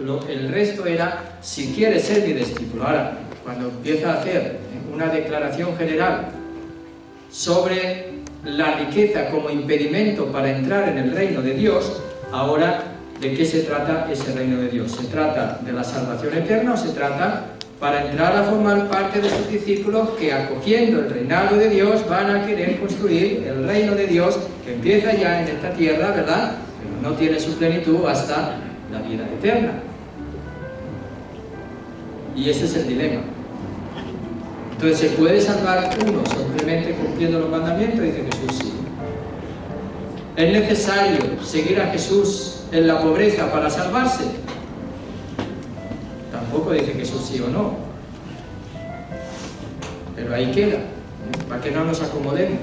discípulo, el resto era si quieres ser mi discípulo. Ahora, cuando empieza a hacer una declaración general sobre la riqueza como impedimento para entrar en el reino de Dios, ahora, ¿de qué se trata ese reino de Dios? ¿Se trata de la salvación eterna o se trata para entrar a formar parte de sus discípulos que, acogiendo el reinado de Dios, van a querer construir el reino de Dios que empieza ya en esta tierra, ¿verdad?, pero no tiene su plenitud hasta la vida eterna? Y ese es el dilema. Entonces, ¿se puede salvar uno simplemente cumpliendo los mandamientos? Dice Jesús, sí. ¿Es necesario seguir a Jesús en la pobreza para salvarse? Tampoco dice Jesús sí o no. Pero ahí queda, para que no nos acomodemos.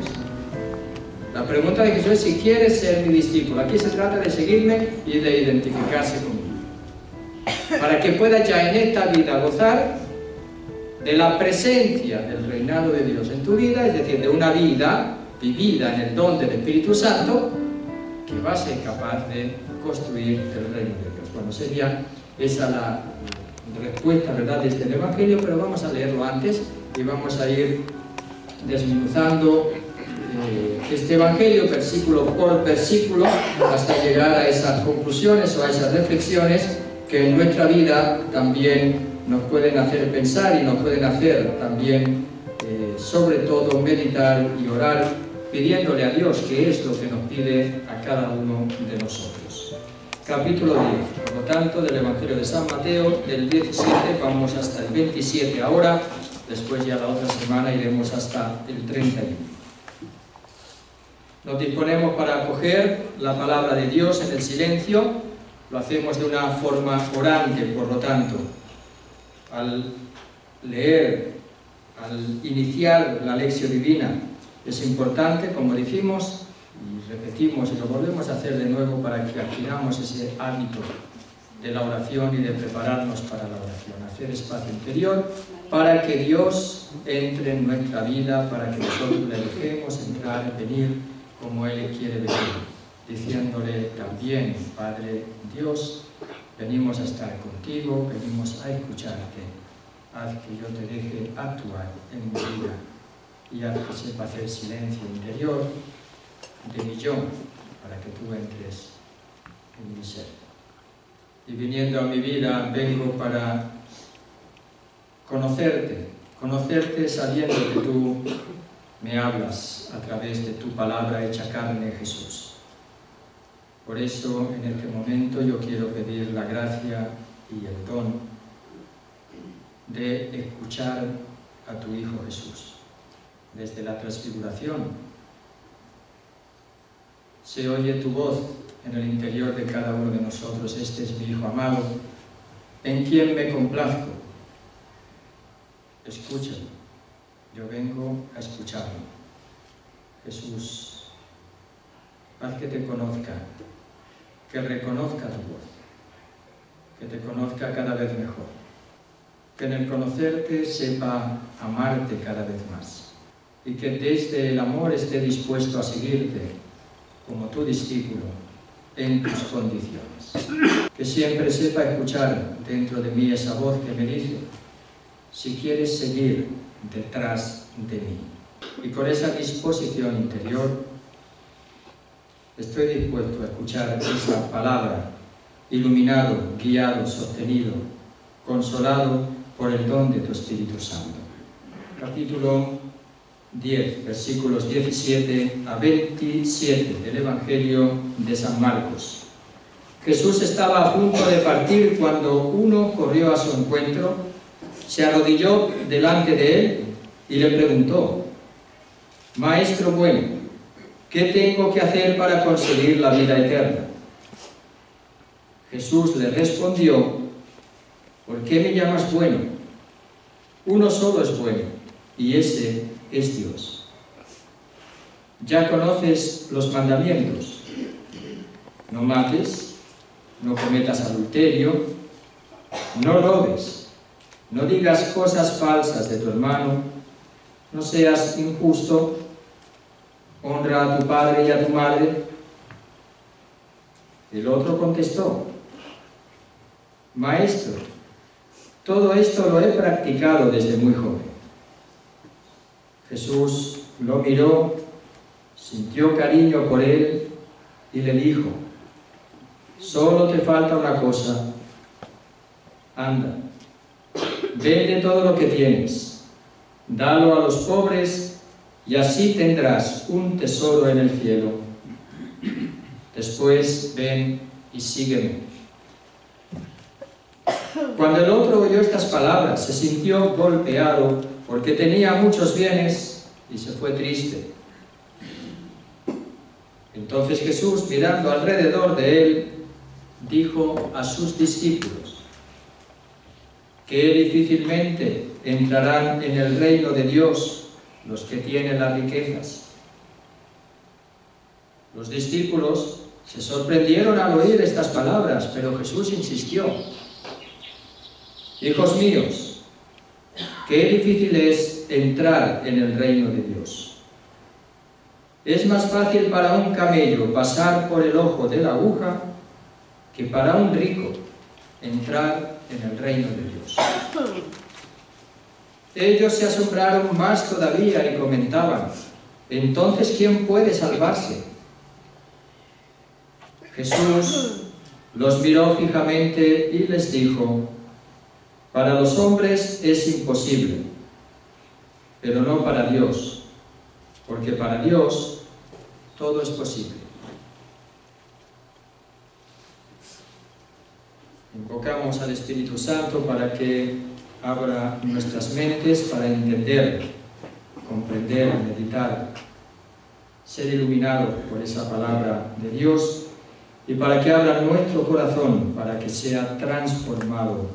La pregunta de Jesús es si quieres ser mi discípulo. Aquí se trata de seguirme y de identificarse conmigo, para que puedas ya en esta vida gozar de la presencia del reinado de Dios en tu vida, es decir, de una vida vivida en el don del Espíritu Santo, que va a ser capaz de construir el reino de Dios. Bueno, sería esa la respuesta, ¿verdad?, de este Evangelio, pero vamos a leerlo antes y vamos a ir desmenuzando este Evangelio versículo por versículo hasta llegar a esas conclusiones o a esas reflexiones que en nuestra vida también nos pueden hacer pensar y nos pueden hacer también, sobre todo, meditar y orar, pidiéndole a Dios qué es lo que nos pide a cada uno de nosotros. Capítulo 10, por lo tanto, del Evangelio de San Mateo, del 17 vamos hasta el 27 ahora, después ya la otra semana iremos hasta el 31. Nos disponemos para acoger la palabra de Dios en el silencio, lo hacemos de una forma orante, por lo tanto, al leer, al iniciar la lección divina, es importante, como dijimos, y repetimos y lo volvemos a hacer de nuevo para que adquiramos ese hábito de la oración y de prepararnos para la oración, hacer espacio interior para que Dios entre en nuestra vida, para que nosotros le dejemos entrar y venir como Él quiere venir, diciéndole también: Padre Dios, venimos a estar contigo, venimos a escucharte, haz que yo te deje actuar en mi vida y haz que sepa hacer silencio interior de mi yo para que tú entres en mi ser. Y viniendo a mi vida vengo para conocerte sabiendo que tú me hablas a través de tu palabra hecha carne, Jesús. Por eso, en este momento, yo quiero pedir la gracia y el don de escuchar a tu Hijo Jesús. Desde la transfiguración se oye tu voz en el interior de cada uno de nosotros: este es mi Hijo amado, en quien me complazco. Escúchalo, yo vengo a escucharlo. Jesús, haz que te conozca, que reconozca tu voz, que te conozca cada vez mejor, que en el conocerte sepa amarte cada vez más y que desde el amor esté dispuesto a seguirte como tu discípulo en tus condiciones. Que siempre sepa escuchar dentro de mí esa voz que me dice: si quieres seguir detrás de mí. Y con esa disposición interior estoy dispuesto a escuchar esa palabra, iluminado, guiado, sostenido, consolado por el don de tu Espíritu Santo. Capítulo 10, versículos 17 a 27 del Evangelio de San Marcos. Jesús estaba a punto de partir cuando uno corrió a su encuentro, se arrodilló delante de él y le preguntó: Maestro bueno, ¿qué tengo que hacer para conseguir la vida eterna? Jesús le respondió: ¿por qué me llamas bueno? Uno solo es bueno, y ese es Dios. Ya conoces los mandamientos: no mates, no cometas adulterio, no robes, no digas cosas falsas de tu hermano, no seas injusto, honra a tu padre y a tu madre. El otro contestó: Maestro, todo esto lo he practicado desde muy joven. Jesús lo miró, sintió cariño por él y le dijo: solo te falta una cosa. Anda, vende todo lo que tienes, dalo a los pobres y así tendrás un tesoro en el cielo. Después ven y sígueme. Cuando el otro oyó estas palabras, se sintió golpeado porque tenía muchos bienes y se fue triste. Entonces Jesús, mirando alrededor de él, dijo a sus discípulos: qué difícilmente entrarán en el reino de Dios los que tienen las riquezas. Los discípulos se sorprendieron al oír estas palabras, pero Jesús insistió: hijos míos, qué difícil es entrar en el reino de Dios. Es más fácil para un camello pasar por el ojo de la aguja que para un rico entrar en el reino de Dios. Ellos se asombraron más todavía y comentaban: entonces, ¿quién puede salvarse? Jesús los miró fijamente y les dijo: para los hombres es imposible, pero no para Dios, porque para Dios todo es posible. Invocamos al Espíritu Santo para que abra nuestras mentes para entender, comprender, meditar, ser iluminado por esa palabra de Dios y para que abra nuestro corazón, para que sea transformado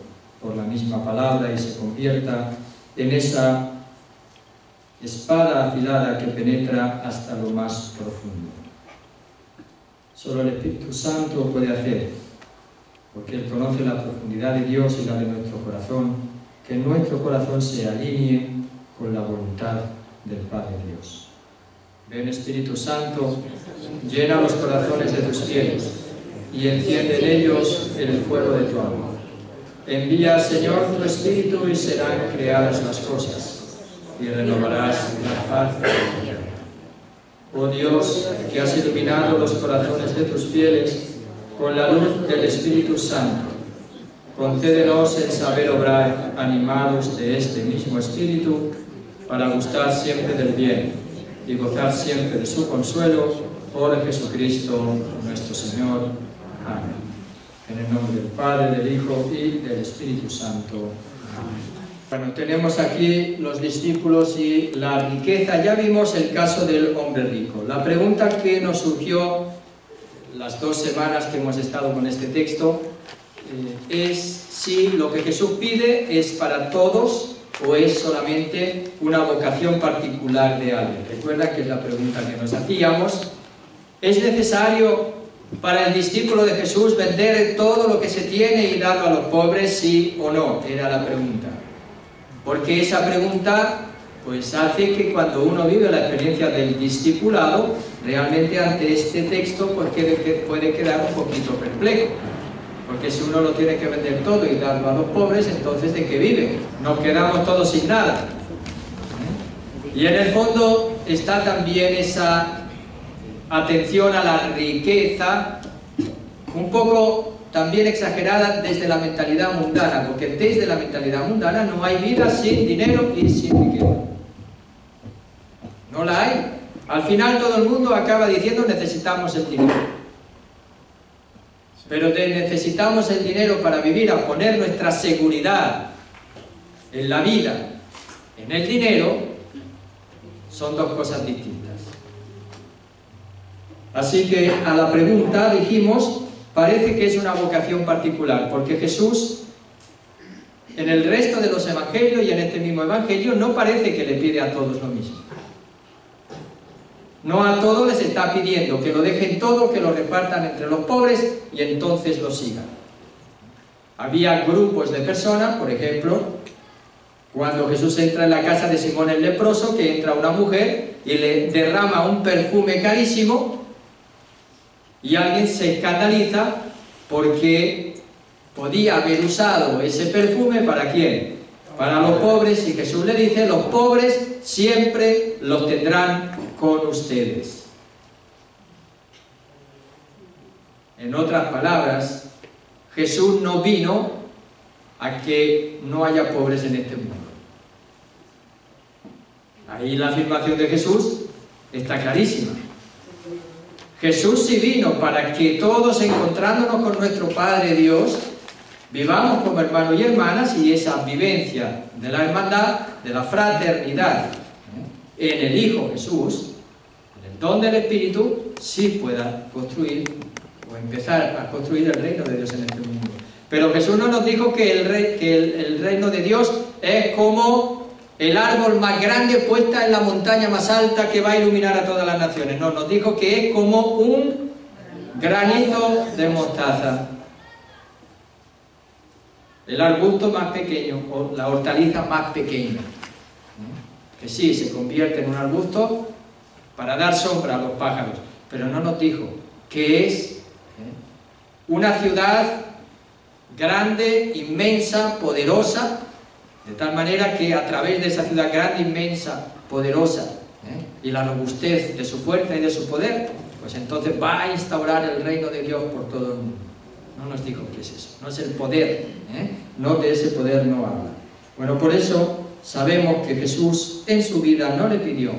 por la misma palabra y se convierta en esa espada afilada que penetra hasta lo más profundo. Solo el Espíritu Santo puede hacer, porque Él conoce la profundidad de Dios y la de nuestro corazón, que nuestro corazón se alinee con la voluntad del Padre Dios. Ven, Espíritu Santo, llena los corazones de tus fieles y enciende en ellos el fuego de tu amor. Envía, Señor, tu Espíritu y serán creadas las cosas y renovarás la faz de la tierra. Oh Dios, que has iluminado los corazones de tus fieles con la luz del Espíritu Santo, concédenos el saber obrar animados de este mismo Espíritu para gustar siempre del bien y gozar siempre de su consuelo, por Jesucristo nuestro Señor. Amén. En el nombre del Padre, del Hijo y del Espíritu Santo. Amén. Bueno, tenemos aquí los discípulos y la riqueza. Ya vimos el caso del hombre rico. La pregunta que nos surgió las 2 semanas que hemos estado con este texto es si lo que Jesús pide es para todos o es solamente una vocación particular de alguien. Recuerda que es la pregunta que nos hacíamos. ¿Es necesario para el discípulo de Jesús vender todo lo que se tiene y darlo a los pobres, sí o no? Era la pregunta. Porque esa pregunta pues hace que cuando uno vive la experiencia del discipulado, realmente ante este texto pues puede quedar un poquito perplejo. Porque si uno lo tiene que vender todo y darlo a los pobres, entonces ¿de qué vive? Nos quedamos todos sin nada. Y en el fondo está también esa atención a la riqueza, un poco también exagerada desde la mentalidad mundana, porque desde la mentalidad mundana no hay vida sin dinero y sin riqueza. No la hay. Al final todo el mundo acaba diciendo necesitamos el dinero. Pero necesitamos el dinero para vivir, a poner nuestra seguridad en la vida, en el dinero, son 2 cosas distintas. Así que a la pregunta dijimos, parece que es una vocación particular, porque Jesús, en el resto de los evangelios y en este mismo evangelio, no parece que le pide a todos lo mismo. No a todos les está pidiendo que lo dejen todo, que lo repartan entre los pobres y entonces lo sigan. Había grupos de personas, por ejemplo, cuando Jesús entra en la casa de Simón el leproso, que entra una mujer y le derrama un perfume carísimo y alguien se escandaliza porque podía haber usado ese perfume ¿para quién? Para los pobres, y Jesús le dice: los pobres siempre los tendrán con ustedes. En otras palabras, Jesús no vino a que no haya pobres en este mundo. Ahí la afirmación de Jesús está clarísima. Jesús sí vino para que todos, encontrándonos con nuestro Padre Dios, vivamos como hermanos y hermanas, y esa vivencia de la hermandad, de la fraternidad en el Hijo Jesús, en el don del Espíritu, sí pueda construir o empezar a construir el reino de Dios en este mundo. Pero Jesús no nos dijo que el reino de Dios es como el árbol más grande puesta en la montaña más alta que va a iluminar a todas las naciones. No, nos dijo que es como un granito de mostaza. El arbusto más pequeño, o la hortaliza más pequeña, que sí, se convierte en un arbusto para dar sombra a los pájaros, pero no nos dijo que es una ciudad grande, inmensa, poderosa, de tal manera que a través de esa ciudad grande, inmensa, poderosa, y la robustez de su fuerza y de su poder, pues entonces va a instaurar el reino de Dios por todo el mundo. No nos dijo qué es eso, no es el poder, no, de ese poder no habla. Bueno, por eso sabemos que Jesús en su vida no le pidió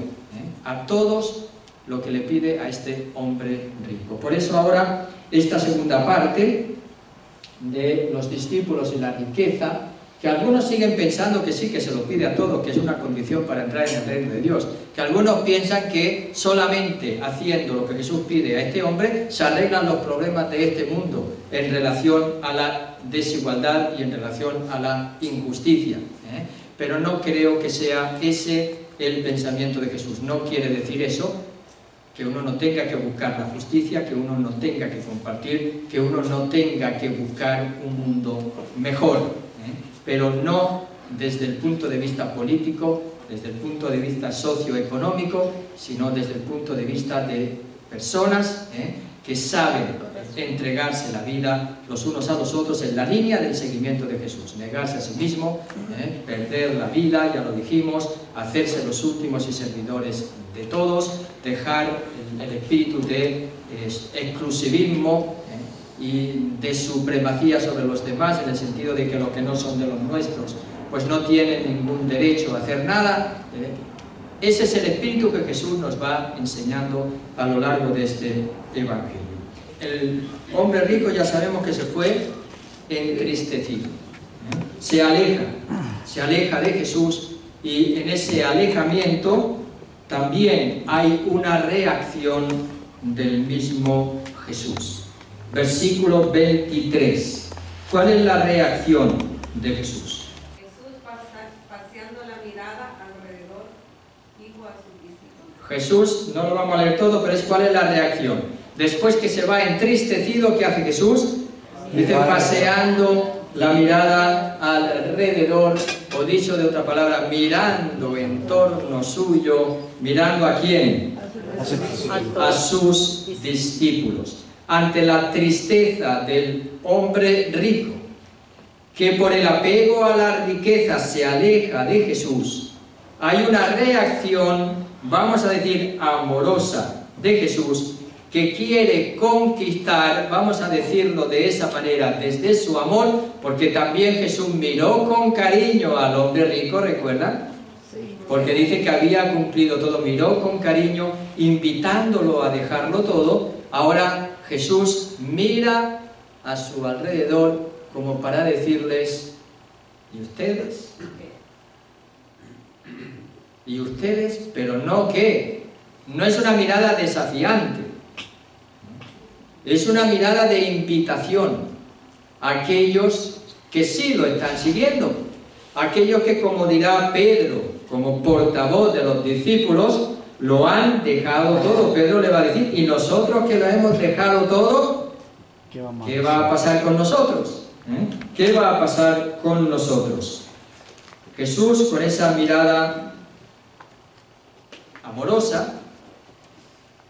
a todos lo que le pide a este hombre rico. Por eso ahora esta segunda parte de los discípulos y la riqueza, que algunos siguen pensando que sí, que se lo pide a todos, que es una condición para entrar en el reino de Dios, que algunos piensan que solamente haciendo lo que Jesús pide a este hombre se arreglan los problemas de este mundo en relación a la desigualdad y en relación a la injusticia, pero no creo que sea ese el pensamiento de Jesús. No quiere decir eso, que uno no tenga que buscar la justicia, que uno no tenga que compartir, que uno no tenga que buscar un mundo mejor, pero no desde el punto de vista político, desde el punto de vista socioeconómico, sino desde el punto de vista de personas que saben entregarse la vida los unos a los otros en la línea del seguimiento de Jesús, negarse a sí mismo, perder la vida, ya lo dijimos, hacerse los últimos y servidores de todos, dejar el espíritu de exclusivismo y de supremacía sobre los demás, en el sentido de que los que no son de los nuestros pues no tienen ningún derecho a hacer nada. Ese es el espíritu que Jesús nos va enseñando a lo largo de este Evangelio. El hombre rico ya sabemos que se fue entristecido, se aleja de Jesús, y en ese alejamiento también hay una reacción del mismo Jesús. Versículo 23. ¿Cuál es la reacción de Jesús? Jesús, paseando la mirada alrededor, dijo a sus discípulos. Jesús, no lo vamos a leer todo, pero es cuál es la reacción. Después que se va entristecido, ¿qué hace Jesús? Dice, paseando la mirada alrededor, o dicho de otra palabra, mirando en torno suyo. ¿Mirando a quién? A sus discípulos. Ante la tristeza del hombre rico, que por el apego a la riqueza se aleja de Jesús, hay una reacción, vamos a decir, amorosa de Jesús, que quiere conquistar, vamos a decirlo de esa manera, desde su amor, porque también Jesús miró con cariño al hombre rico, ¿recuerdan? Porque dice que había cumplido todo, miró con cariño, invitándolo a dejarlo todo. Ahora Jesús mira a su alrededor como para decirles, ¿y ustedes? ¿Y ustedes? Pero no, ¿qué? No es una mirada desafiante, es una mirada de invitación a aquellos que sí lo están siguiendo, aquellos que, como dirá Pedro, como portavoz de los discípulos, lo han dejado todo. Pedro le va a decir, ¿y nosotros que lo hemos dejado todo? ¿Qué va a pasar con nosotros? ¿Qué va a pasar con nosotros? Jesús, con esa mirada amorosa,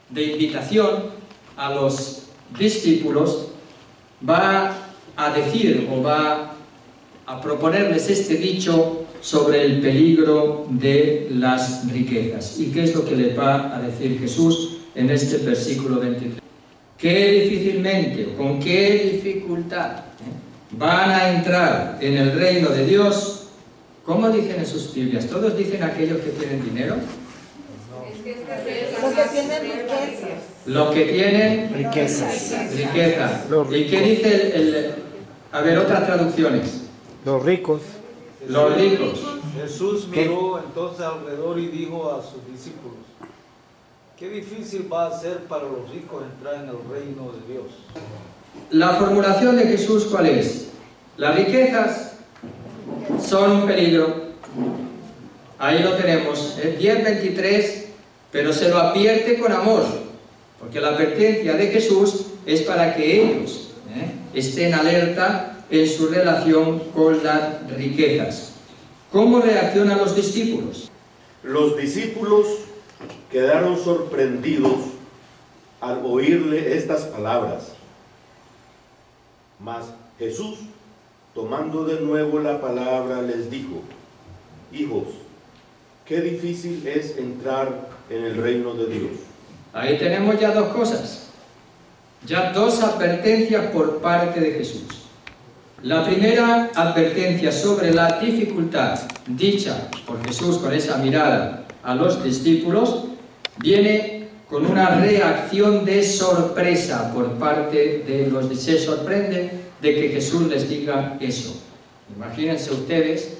de invitación a los discípulos, va a decir o va a proponerles este dicho sobre el peligro de las riquezas. ¿Y qué es lo que le va a decir Jesús en este versículo 23? Qué difícilmente, con qué dificultad van a entrar en el reino de Dios. ¿Cómo dicen en sus Biblias? ¿Todos dicen aquellos que tienen dinero? Los que tienen riquezas. Los que tienen Riquezas. riqueza. Los ¿Y qué dice a ver, otras traducciones? Los ricos. Los ricos. Jesús miró entonces alrededor y dijo a sus discípulos: qué difícil va a ser para los ricos entrar en el reino de Dios. La formulación de Jesús, ¿cuál es? Las riquezas son un peligro. Ahí lo tenemos, 10:23, pero se lo advierte con amor, porque la advertencia de Jesús es para que ellos estén alerta en su relación con las riquezas. ¿Cómo reaccionan los discípulos? Los discípulos quedaron sorprendidos al oírle estas palabras. Mas Jesús, tomando de nuevo la palabra, les dijo: hijos, qué difícil es entrar en el reino de Dios. Ahí tenemos ya dos cosas, ya dos advertencias por parte de Jesús. La primera advertencia sobre la dificultad dicha por Jesús con esa mirada a los discípulos viene con una reacción de sorpresa por parte de los discípulos. Se sorprende de que Jesús les diga eso. Imagínense ustedes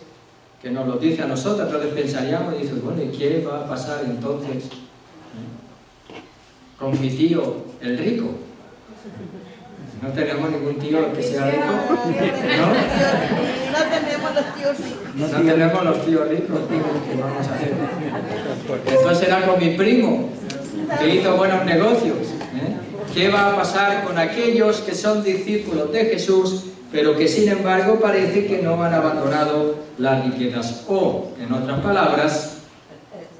que nos lo dice a nosotros, entonces pensaríamos y dicen, bueno, ¿y qué va a pasar entonces con mi tío el rico? No tenemos ningún tío que sea rico. No tenemos los tíos ricos. No tenemos los tíos ricos. ¿Qué vamos a hacer? Entonces será con mi primo, que hizo buenos negocios. ¿Qué va a pasar con aquellos que son discípulos de Jesús, pero que sin embargo parece que no han abandonado las riquezas? O, en otras palabras,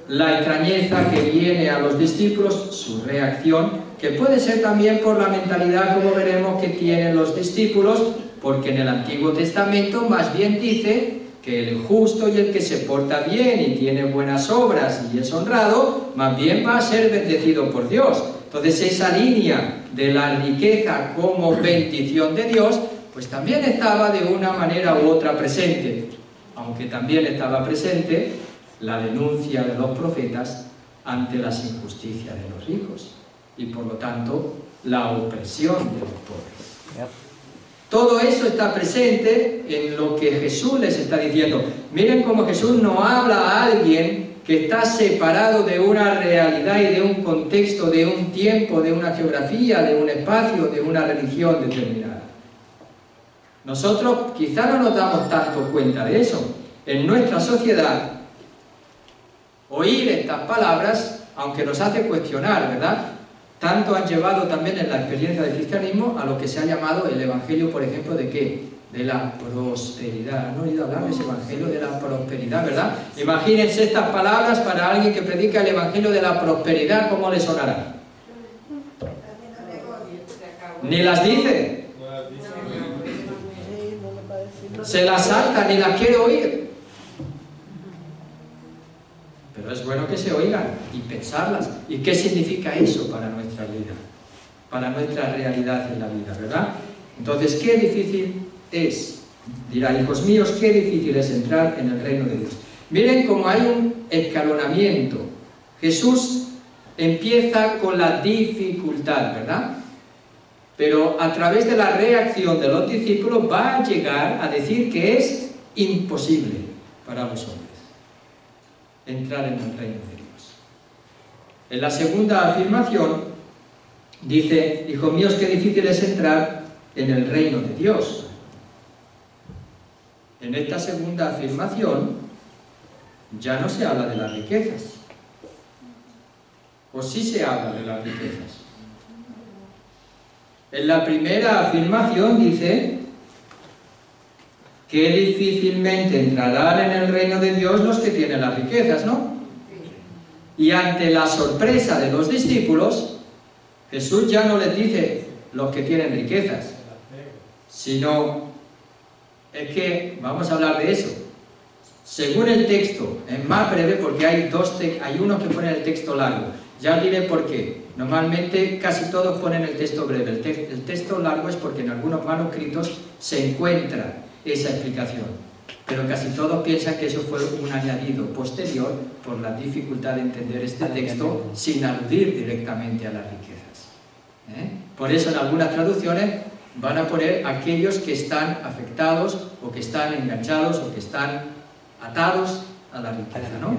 la extrañeza que viene a los discípulos, su reacción, que puede ser también por la mentalidad, como veremos, que tienen los discípulos, porque en el Antiguo Testamento más bien dice que el justo y el que se porta bien y tiene buenas obras y es honrado, más bien va a ser bendecido por Dios. Entonces esa línea de la riqueza como bendición de Dios, pues también estaba de una manera u otra presente, aunque también estaba presente la denuncia de los profetas ante las injusticias de los ricos y por lo tanto la opresión de los pobres. Todo eso está presente en lo que Jesús les está diciendo. Miren cómo Jesús no habla a alguien que está separado de una realidad y de un contexto, de un tiempo, de una geografía, de un espacio, de una religión determinada. Nosotros quizá no nos damos tanto cuenta de eso. En nuestra sociedad, oír estas palabras, aunque nos hace cuestionar, ¿verdad?, tanto han llevado también en la experiencia del cristianismo a lo que se ha llamado el evangelio, por ejemplo, ¿de qué? De la prosperidad. ¿Han oído hablar de ese evangelio de la prosperidad, verdad? Imagínense estas palabras para alguien que predica el evangelio de la prosperidad, ¿cómo le sonará? Ni las dice. Se las salta, ni las quiere oír. Pero es bueno que se oigan y pensarlas. ¿Y qué significa eso para nuestra vida? Para nuestra realidad en la vida, ¿verdad? Entonces, qué difícil es, dirá, hijos míos, qué difícil es entrar en el reino de Dios. Miren cómo hay un escalonamiento. Jesús empieza con la dificultad, ¿verdad? Pero a través de la reacción de los discípulos va a llegar a decir que es imposible para los hombres entrar en el reino de Dios. En la segunda afirmación dice, hijos míos, qué difícil es entrar en el reino de Dios. En esta segunda afirmación ya no se habla de las riquezas. ¿O sí se habla de las riquezas? En la primera afirmación dice que difícilmente entrarán en el reino de Dios los que tienen las riquezas, ¿no? Y ante la sorpresa de los discípulos, Jesús ya no les dice los que tienen riquezas, sino es que vamos a hablar de eso. Según el texto, es más breve porque hay unos que ponen el texto largo. Ya diré por qué. Normalmente casi todos ponen el texto breve. El texto largo es porque en algunos manuscritos se encuentra esa explicación. Pero casi todos piensan que eso fue un añadido posterior por la dificultad de entender este texto sin aludir directamente a las riquezas. Por eso en algunas traducciones van a poner aquellos que están afectados o que están enganchados o que están atados a la riqueza, ¿no?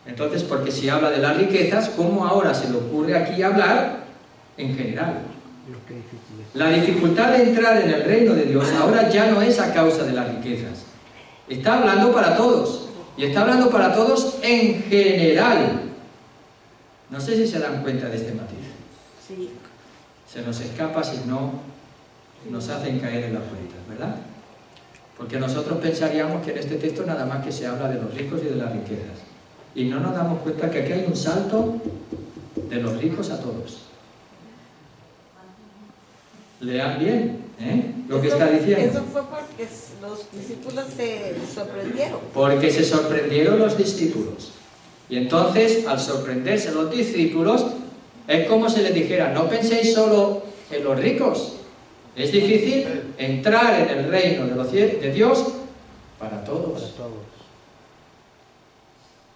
Entonces, porque si habla de las riquezas, ¿cómo ahora se le ocurre aquí hablar en general? La dificultad de entrar en el reino de Dios ahora ya no es a causa de las riquezas. Está hablando para todos. Y está hablando para todos en general. No sé si se dan cuenta de este matiz. Sí. Se nos escapa si no nos hacen caer en las vueltas, ¿verdad? Porque nosotros pensaríamos que en este texto nada más que se habla de los ricos y de las riquezas. Y no nos damos cuenta que aquí hay un salto de los ricos a todos. Lean bien lo que está diciendo. Eso fue porque los discípulos se sorprendieron. Porque se sorprendieron los discípulos. Y entonces, al sorprenderse los discípulos, es como si les dijera, no penséis solo en los ricos. Es difícil entrar en el reino de Dios para todos.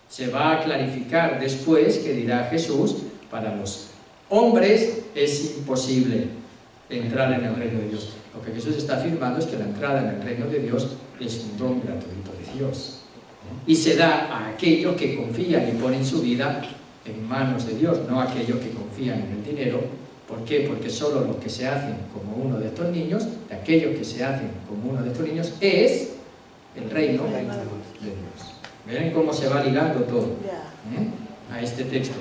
Se va a clarificar después que dirá Jesús, para los hombres es imposible entrar en el reino de Dios. Lo que Jesús está afirmando es que la entrada en el reino de Dios es un don gratuito de Dios. Y se da a aquellos que confían y ponen su vida en manos de Dios, no a aquellos que confían en el dinero. ¿Por qué? Porque solo los que se hacen como uno de estos niños, de aquellos que se hacen como uno de estos niños, es el reino de Dios. ¿Ven cómo se va ligando todo a este texto?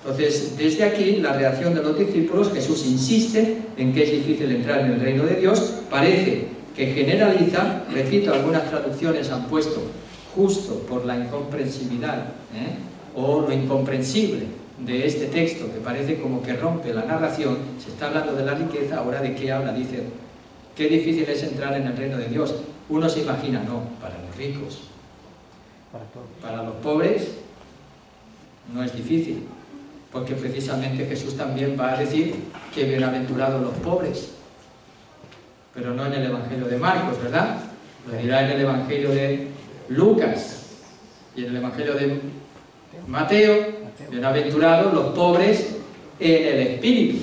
Entonces, desde aquí, la reacción de los discípulos, Jesús insiste en que es difícil entrar en el reino de Dios, parece que generaliza, repito, algunas traducciones han puesto justo por la incomprensibilidad o lo incomprensible de este texto, que parece como que rompe la narración. Se está hablando de la riqueza, ahora ¿de qué habla? Dice, qué difícil es entrar en el reino de Dios. Uno se imagina, no, para los ricos. Para los pobres no es difícil, porque precisamente Jesús también va a decir que bienaventurados los pobres, pero no en el Evangelio de Marcos, ¿verdad? Lo dirá en el Evangelio de Lucas y en el Evangelio de Mateo, bienaventurados los pobres en el espíritu,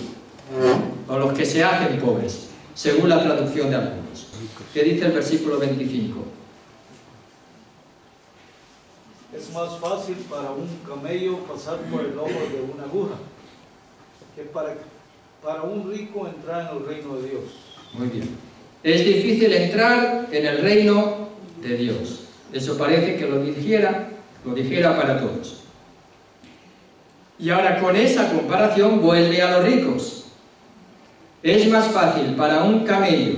o los que se hacen pobres, según la traducción de algunos. ¿Qué dice el versículo 25? Es más fácil para un camello pasar por el ojo de una aguja que para un rico entrar en el reino de Dios. Muy bien. Es difícil entrar en el reino de Dios. Eso parece que lo dijera para todos. Y ahora con esa comparación vuelve a los ricos. Es más fácil para un camello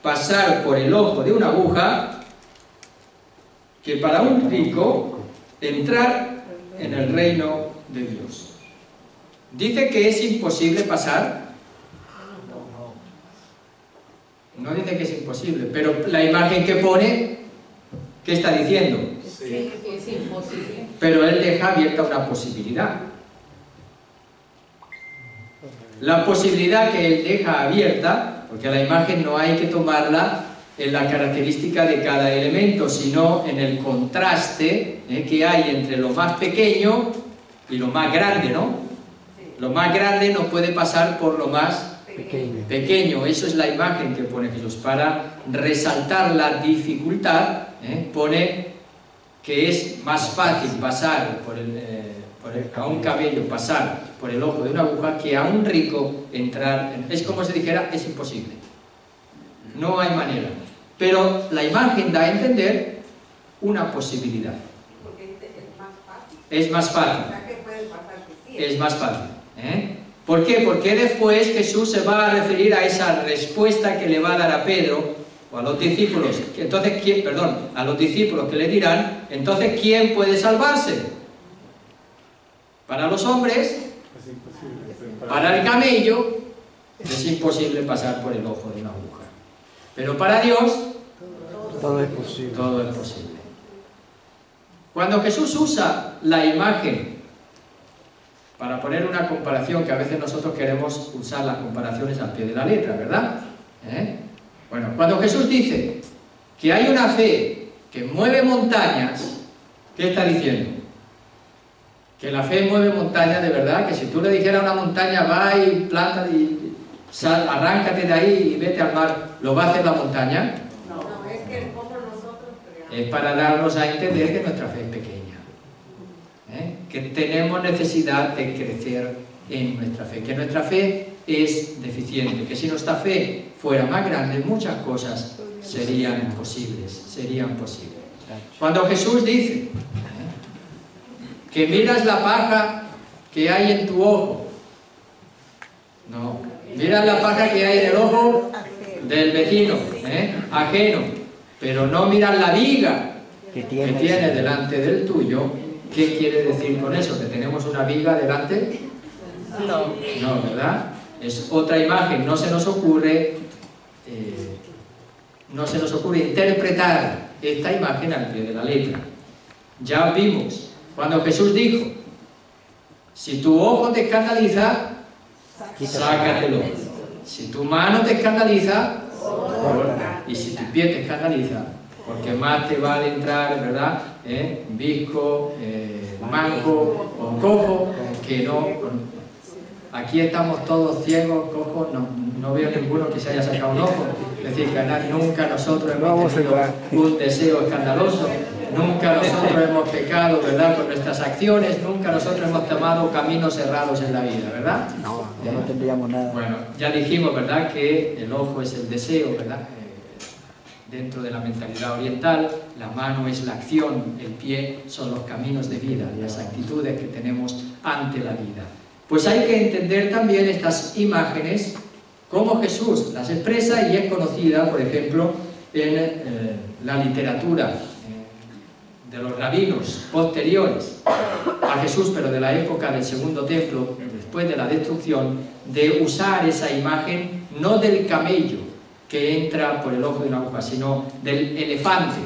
pasar por el ojo de una aguja que para un rico entrar en el reino de Dios. ¿Dice que es imposible pasar? No dice que es imposible, pero la imagen que pone, ¿qué está diciendo? Sí, es imposible. Pero él deja abierta una posibilidad. La posibilidad que él deja abierta, porque la imagen no hay que tomarla en la característica de cada elemento, sino en el contraste que hay entre lo más pequeño y lo más grande, ¿no? Lo más grande no puede pasar por lo más pequeño. Eso es la imagen que pone Jesús. Para resaltar la dificultad, pone que es más fácil pasar a un camello pasar por el ojo de una aguja que a un rico entrar. Es como si dijera, es imposible. No hay manera. Pero la imagen da a entender una posibilidad. Porque es más fácil. Es más fácil. O sea, que puede pasar que sí. Es más fácil. ¿Por qué? Porque después Jesús se va a referir a esa respuesta que le va a dar a Pedro o a los discípulos. Entonces, a los discípulos que le dirán, entonces, ¿quién puede salvarse? Para los hombres, para el camello, es imposible pasar por el ojo de una aguja. Pero para Dios Todo es posible. todo es posible. Cuando Jesús usa la imagen, para poner una comparación, que a veces nosotros queremos usar las comparaciones al pie de la letra, ¿verdad? Bueno, cuando Jesús dice que hay una fe que mueve montañas, ¿qué está diciendo? Que la fe mueve montañas de verdad, que si tú le dijeras a una montaña, va y planta y arráncate de ahí y vete al mar, ¿lo va a hacer la montaña? No, es que como nosotros creamos. Es para darnos a entender que nuestra fe es pequeña, que tenemos necesidad de crecer en nuestra fe, que nuestra fe es deficiente, que si nuestra fe fuera más grande, muchas cosas serían posibles, Cuando Jesús dice que miras la paja que hay en tu ojo, no, miras la paja que hay en el ojo del vecino, ajeno, pero no miras la viga que tienes delante del tuyo. ¿Qué quiere decir con eso? ¿Que tenemos una viga delante? No, ¿verdad? Es otra imagen. No se nos ocurre interpretar esta imagen al pie de la letra. Ya vimos cuando Jesús dijo: si tu ojo te escandaliza, sácatelo. Si tu mano te escandaliza, corta. Y si tu pie te escandaliza, porque más te va a entrar, ¿verdad? Visco, manco o cojo, que no. Aquí estamos todos ciegos, cojos, no veo ninguno que se haya sacado un ojo. Es decir, que nunca nosotros hemos tenido un deseo escandaloso, nunca nosotros hemos pecado, ¿verdad?, con nuestras acciones, nunca nosotros hemos tomado caminos cerrados en la vida, ¿verdad? No, ya no tendríamos nada. Bueno, ya dijimos, ¿verdad?, que el ojo es el deseo, ¿verdad? Dentro de la mentalidad oriental, la mano es la acción, el pie son los caminos de vida, las actitudes que tenemos ante la vida. Pues hay que entender también estas imágenes, cómo Jesús las expresa, y es conocida, por ejemplo, en la literatura de los rabinos posteriores a Jesús, pero de la época del Segundo Templo, después de la destrucción, de usar esa imagen no del camello que entra por el ojo de una aguja, sino del elefante.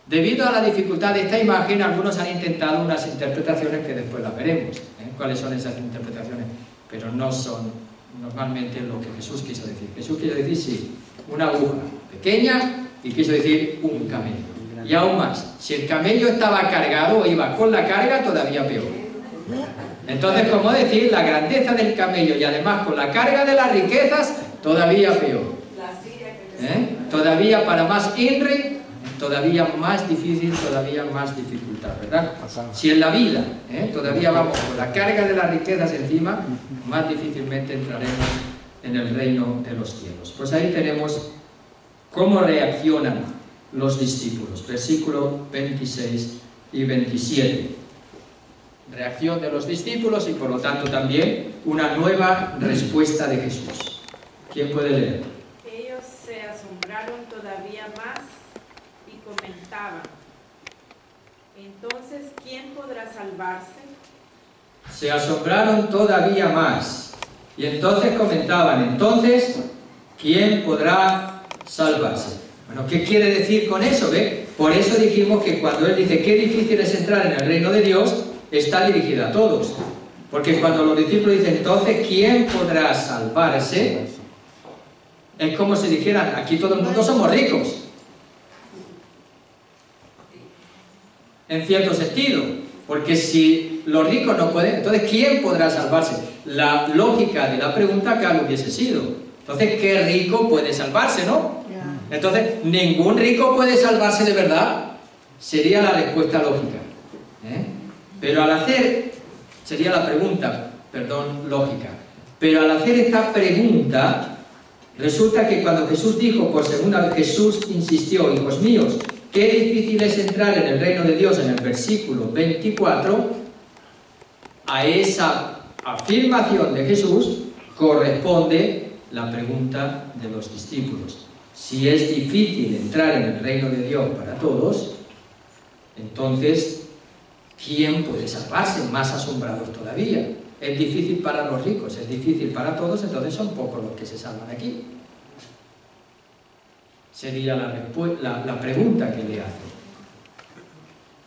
Debido a la dificultad de esta imagen, algunos han intentado unas interpretaciones que después las veremos, cuáles son esas interpretaciones, pero no son normalmente lo que Jesús quiso decir. Jesús quiso decir, sí, una aguja pequeña, y quiso decir un camello. Y aún más, si el camello estaba cargado o iba con la carga, todavía peor. Entonces, como decir, la grandeza del camello y además con la carga de las riquezas, todavía peor. Todavía para más INRI, todavía más difícil, todavía más dificultad, ¿verdad? Si en la vida todavía vamos con la carga de las riquezas encima, más difícilmente entraremos en el reino de los cielos. Pues ahí tenemos cómo reaccionan los discípulos, versículos 26 y 27. Reacción de los discípulos y por lo tanto también una nueva respuesta de Jesús. ¿Quién puede leer? Ellos se asombraron todavía más y comentaban: entonces, ¿quién podrá salvarse? Se asombraron todavía más y entonces comentaban: entonces, ¿quién podrá salvarse? Bueno, ¿qué quiere decir con eso? ¿Ve? Por eso dijimos que cuando él dice qué difícil es entrar en el reino de Dios, está dirigida a todos. Porque cuando los discípulos dicen, entonces, ¿quién podrá salvarse? Es como si dijeran, aquí todo el mundo somos ricos. En cierto sentido. Porque si los ricos no pueden, entonces, ¿quién podrá salvarse? La lógica de la pregunta acá lo hubiese sido. Entonces, ¿qué rico puede salvarse, no? Entonces, ¿ningún rico puede salvarse de verdad? Sería la respuesta lógica. Pero al hacer, sería la pregunta, perdón, lógica. Pero al hacer esta pregunta, resulta que cuando Jesús dijo por segunda vez, Jesús insistió, hijos míos, qué difícil es entrar en el reino de Dios, en el versículo 24, a esa afirmación de Jesús corresponde la pregunta de los discípulos. Si es difícil entrar en el reino de Dios para todos, entonces, ¿quién puede salvarse? Más asombrados todavía. Es difícil para los ricos, es difícil para todos, entonces son pocos los que se salvan aquí. Sería la pregunta que le hace.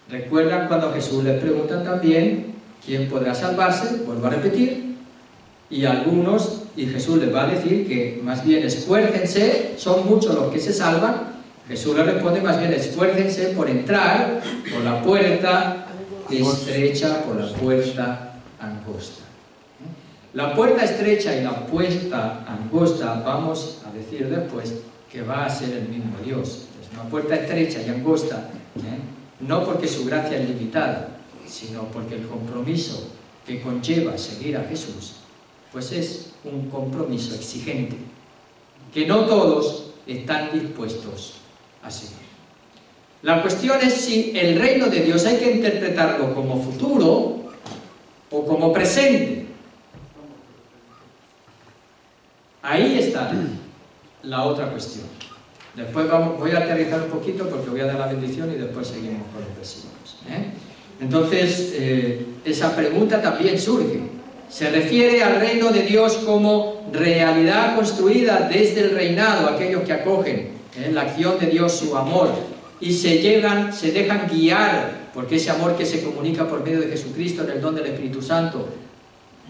¿Recuerdan cuando a Jesús le preguntan también quién podrá salvarse? Vuelvo a repetir. Y Jesús les va a decir que más bien esfuércense, son muchos los que se salvan. Jesús le responde más bien esfuércense por entrar por la puerta estrecha, por la puerta angosta. La puerta estrecha y la puerta angosta, vamos a decir después que va a ser el mismo Dios. Es una puerta estrecha y angosta, no porque su gracia es limitada, sino porque el compromiso que conlleva seguir a Jesús, pues es un compromiso exigente, que no todos están dispuestos a seguir. La cuestión es si el reino de Dios hay que interpretarlo como futuro o como presente. Ahí está la otra cuestión. Después voy a aterrizar un poquito porque voy a dar la bendición y después seguimos con los versículos. Entonces, esa pregunta también surge. Se refiere al reino de Dios como realidad construida desde el reinado, aquellos que acogen la acción de Dios, su amor, y se dejan guiar, porque ese amor que se comunica por medio de Jesucristo en el don del Espíritu Santo,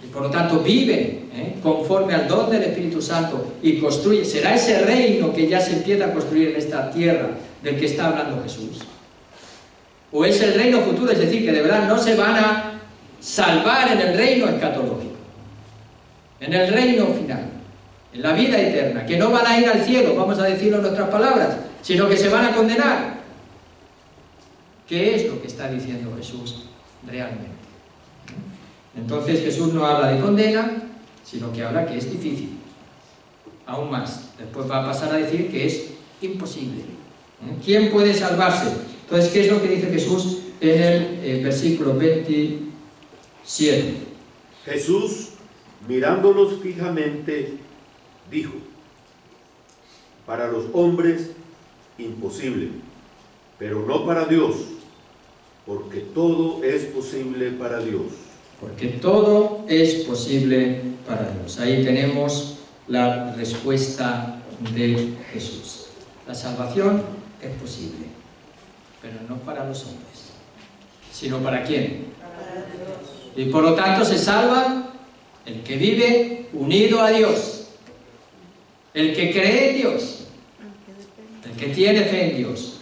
y por lo tanto viven conforme al don del Espíritu Santo y construyen. ¿Será ese reino que ya se empieza a construir en esta tierra del que está hablando Jesús? ¿O es el reino futuro? Es decir, que de verdad no se van a salvar en el reino escatológico, en el reino final, en la vida eterna, que no van a ir al cielo, vamos a decirlo en nuestras palabras, sino que se van a condenar. ¿Qué es lo que está diciendo Jesús realmente? Entonces Jesús no habla de condena, sino que habla que es difícil. Aún más, después va a pasar a decir que es imposible. ¿Quién puede salvarse? Entonces, ¿qué es lo que dice Jesús en el versículo 27? Jesús, mirándolos fijamente, dijo: para los hombres imposible, pero no para Dios, porque todo es posible para Dios. Porque todo es posible para Dios. Ahí tenemos la respuesta de Jesús. La salvación es posible, pero no para los hombres, sino ¿para quién? Para Dios. Y por lo tanto se salva el que vive unido a Dios, el que cree en Dios, el que tiene fe en Dios,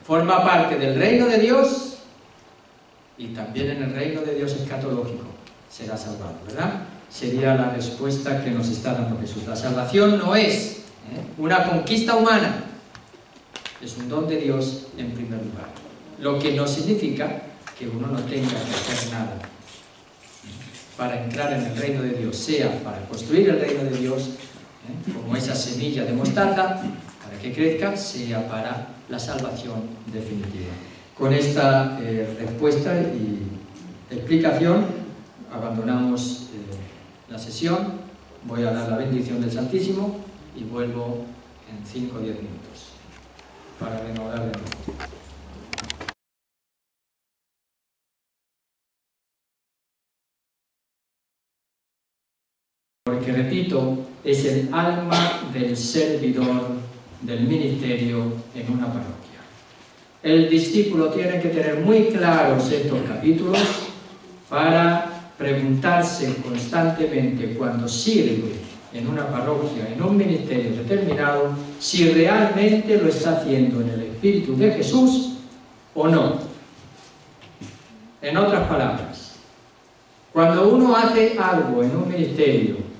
forma parte del reino de Dios. Y también en el reino de Dios escatológico será salvado, ¿verdad? Sería la respuesta que nos está dando Jesús. La salvación no es una conquista humana, es un don de Dios en primer lugar. Lo que no significa que uno no tenga que hacer nada para entrar en el reino de Dios, sea para construir el reino de Dios, como esa semilla de mostaza, para que crezca, sea para la salvación definitiva. Con esta respuesta y explicación abandonamos la sesión. Voy a dar la bendición del Santísimo y vuelvo en 5 o 10 minutos para renovar de nuevo. Porque, repito, es el alma del servidor del ministerio en una parroquia. El discípulo tiene que tener muy claros estos capítulos para preguntarse constantemente cuando sirve en una parroquia, en un ministerio determinado, si realmente lo está haciendo en el Espíritu de Jesús o no. En otras palabras, cuando uno hace algo en un ministerio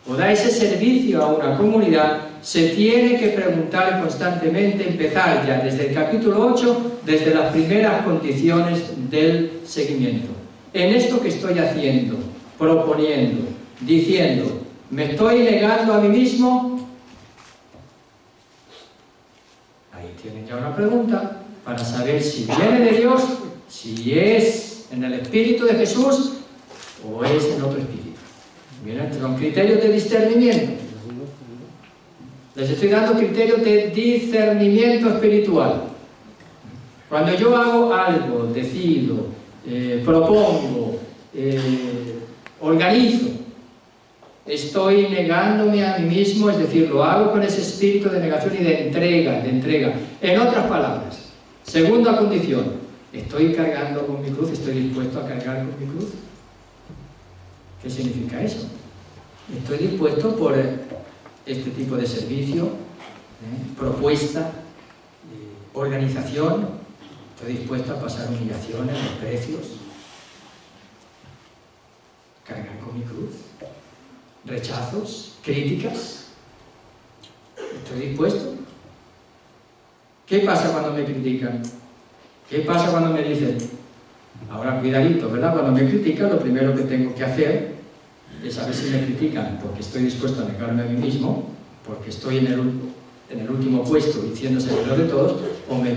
o da ese servicio a una comunidad, se tiene que preguntar constantemente, empezar ya desde el capítulo 8, desde las primeras condiciones del seguimiento. En esto que estoy haciendo, proponiendo, diciendo, ¿me estoy negando a mí mismo? Ahí tienen ya una pregunta para saber si viene de Dios, si es en el Espíritu de Jesús o es en otro espíritu. Miren, son criterios de discernimiento. Les estoy dando criterios de discernimiento espiritual. Cuando yo hago algo, decido, propongo, organizo, Estoy negándome a mí mismo, es decir, lo hago con ese espíritu de negación y de entrega, En otras palabras, segunda condición, estoy cargando con mi cruz, estoy dispuesto a cargar con mi cruz. ¿Qué significa eso? Estoy dispuesto por este tipo de servicio, propuesta, organización, estoy dispuesto a pasar humillaciones, desprecios, cargar con mi cruz, rechazos, críticas. ¿Estoy dispuesto? ¿Qué pasa cuando me critican? ¿Qué pasa cuando me dicen? Ahora cuidadito, ¿verdad? Cuando me critican, lo primero que tengo que hacer es saber si me critican porque estoy dispuesto a negarme a mí mismo, porque estoy en el último puesto diciendo servidor de todos, o me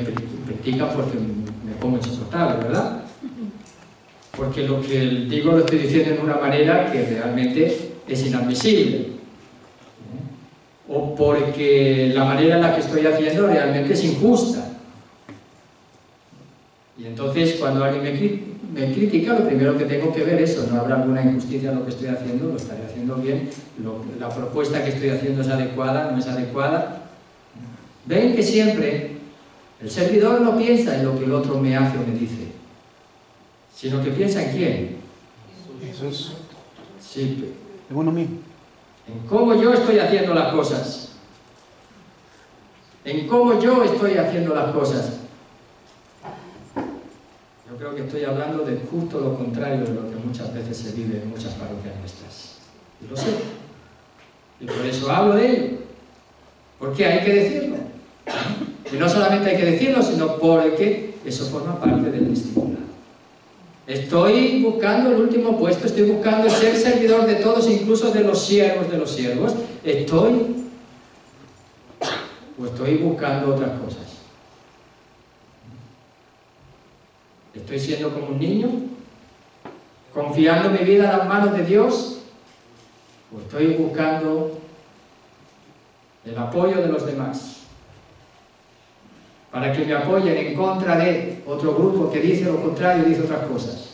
critican porque me pongo insoportable, ¿verdad? Porque lo que digo lo estoy diciendo de una manera que realmente es inadmisible, o porque la manera en la que estoy haciendo realmente es injusta. Y entonces cuando alguien me critica, lo primero que tengo que ver es eso, no habrá alguna injusticia en lo que estoy haciendo, lo estaré haciendo bien, la propuesta que estoy haciendo es adecuada, no es adecuada. Ven que siempre el servidor no piensa en lo que el otro me hace o me dice, sino que piensa en quién. Jesús. Sí, En uno mismo. en cómo yo estoy haciendo las cosas. En cómo yo estoy haciendo las cosas. Yo creo que estoy hablando de justo lo contrario de lo que muchas veces se vive en muchas parroquias nuestras. Y lo sé. Y por eso hablo de ello. Porque hay que decirlo. Y no solamente hay que decirlo, sino porque eso forma parte del discipulado. Estoy buscando el último puesto, estoy buscando ser servidor de todos, incluso de los siervos. Estoy buscando otras cosas. Estoy siendo como un niño, confiando mi vida en las manos de Dios, o estoy buscando el apoyo de los demás, para que me apoyen en contra de otro grupo que dice lo contrario y dice otras cosas.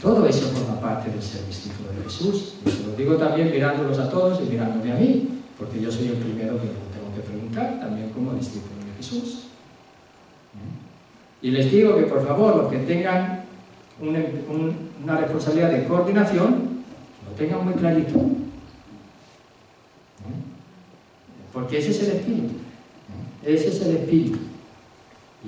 Todo eso forma parte del ser discípulo de Jesús. Y se lo digo también mirándolos a todos y mirándome a mí, porque yo soy el primero que lo tengo que preguntar, también como discípulo de Jesús. Y les digo que por favor, los que tengan una responsabilidad de coordinación, lo tengan muy clarito. Porque ese es el espíritu. Ese es el espíritu.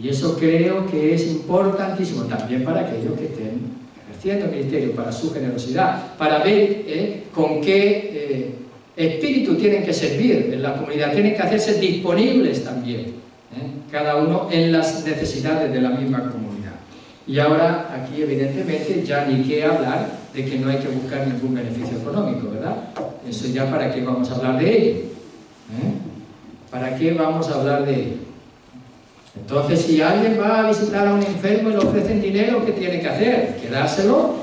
Y eso creo que es importantísimo también para aquellos que estén ejerciendo el ministerio, para su generosidad, para ver con qué espíritu tienen que servir en la comunidad, tienen que hacerse disponibles también, cada uno en las necesidades de la misma comunidad. Y ahora aquí evidentemente ya ni qué hablar de que no hay que buscar ningún beneficio económico, ¿verdad? Eso ya para qué vamos a hablar de ello. ¿Para qué vamos a hablar de ello? Entonces, si alguien va a visitar a un enfermo y le ofrecen dinero, ¿qué tiene que hacer? ¿Quedárselo?